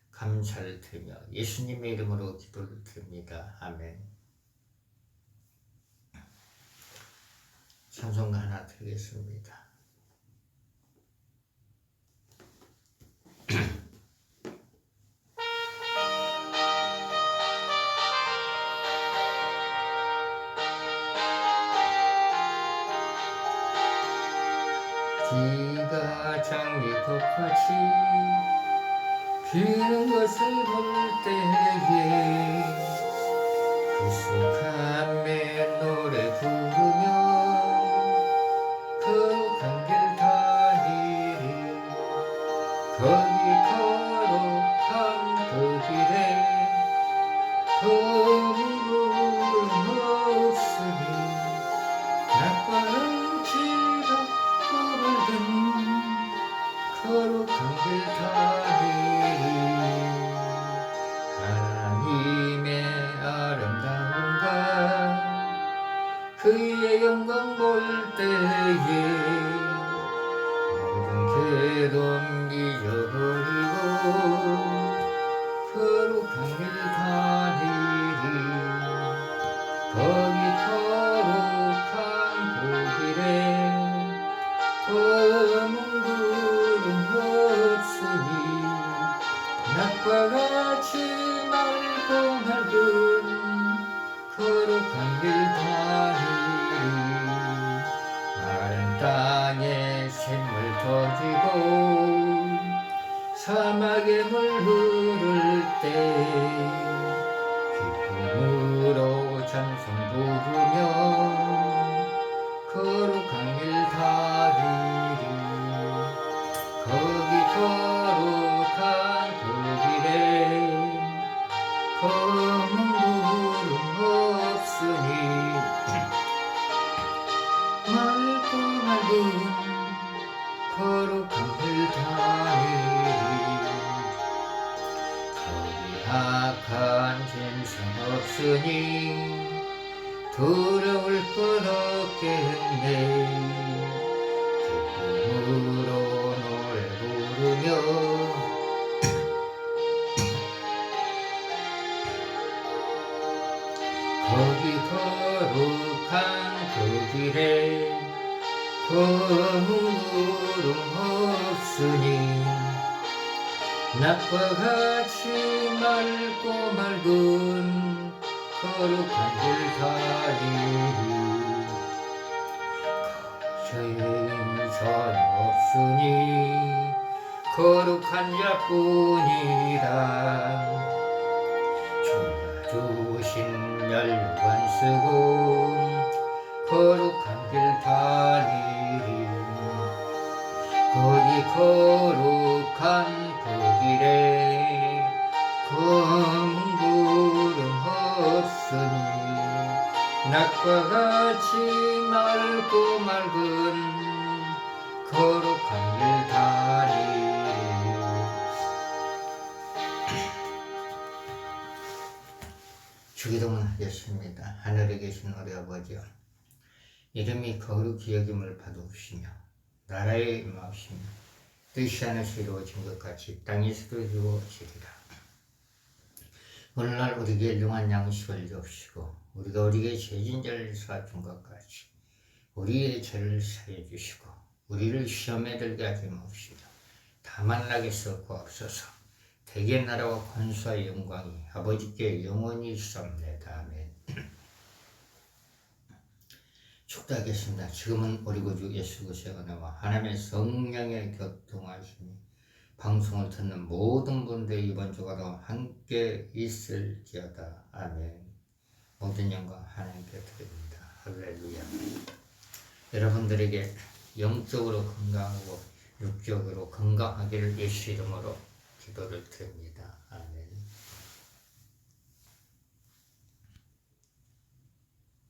감사를 드리며 예수님의 이름으로 기도를 드립니다. 아멘. 찬송가 하나 드리겠습니다. 비가 장미꽃같이 피는 것을 볼 때에 구속함에 노래 부르며 거룩한 길 다니리. 거기 거룩한 그 길에 검은 구름 없으니 낯바람치러 꿀을 든 거룩한 길 다니리 하나님의 아름다운가 그의 영광 볼 때에 모든 괴로움 잊어버리고 거룩한 길 다니리 거기 거룩한 그 길에 검은 구름 없으니 낮과 같이 맑고 맑은 거룩한 길 다니리 마른 땅에 샘물 터지고 사막에 물 흐를 때 기쁨으로 찬송 부르며 거룩한 길 다니리 거기 거룩한 그 길에 검은 구름 없으니 맑고 맑은 거룩한 길 다니리 거기 악한 짐승 없으니 두려울 것 없겠네 기쁨으로 노래 부르며 거기 거룩한 그 길에 검은 구름 없으니 낮과 같이 맑고 맑은 거룩한 길 다니리 죄인 전혀 없으니 거룩한 자뿐이라 주가 주신 멸관 쓰고 거룩한 길 다니리 거기 거룩한 그 길에 검은 구름 없으니 낮과 같이 맑고 맑은 거룩한 길 다니리 주기도문 하겠습니다. 하늘에 계신 우리 아버지여 이름이 거룩히 여김을 받으시며 나라의 임하시며 뜻이 하나씩 이루어진 것 같이 땅에서도 이루어지리라. 오늘날 우리에게 일용할 양식을 주옵시고 우리가 우리에게 죄진 자를 사준 것 같이 우리의 죄를 사해 주시고 우리를 시험에 들게 하지 마옵시며 다만 낙에서 구하옵소서. 대개 나라와 권수와 영광이 아버지께 영원히 있사옵나이다. 아멘. 축도하겠습니다. 지금은 우리 구주 예수 그리스도의 은혜와 하나님의 성령의 교통하심이 방송을 듣는 모든 분들 이번 주가도 함께 있을지어다. 아멘. 모든 영광 하나님께 드립니다. 할렐루야. 여러분들에게 영적으로 건강하고 육적으로 건강하기를 예수 이름으로 기도를 드립니다. 아멘.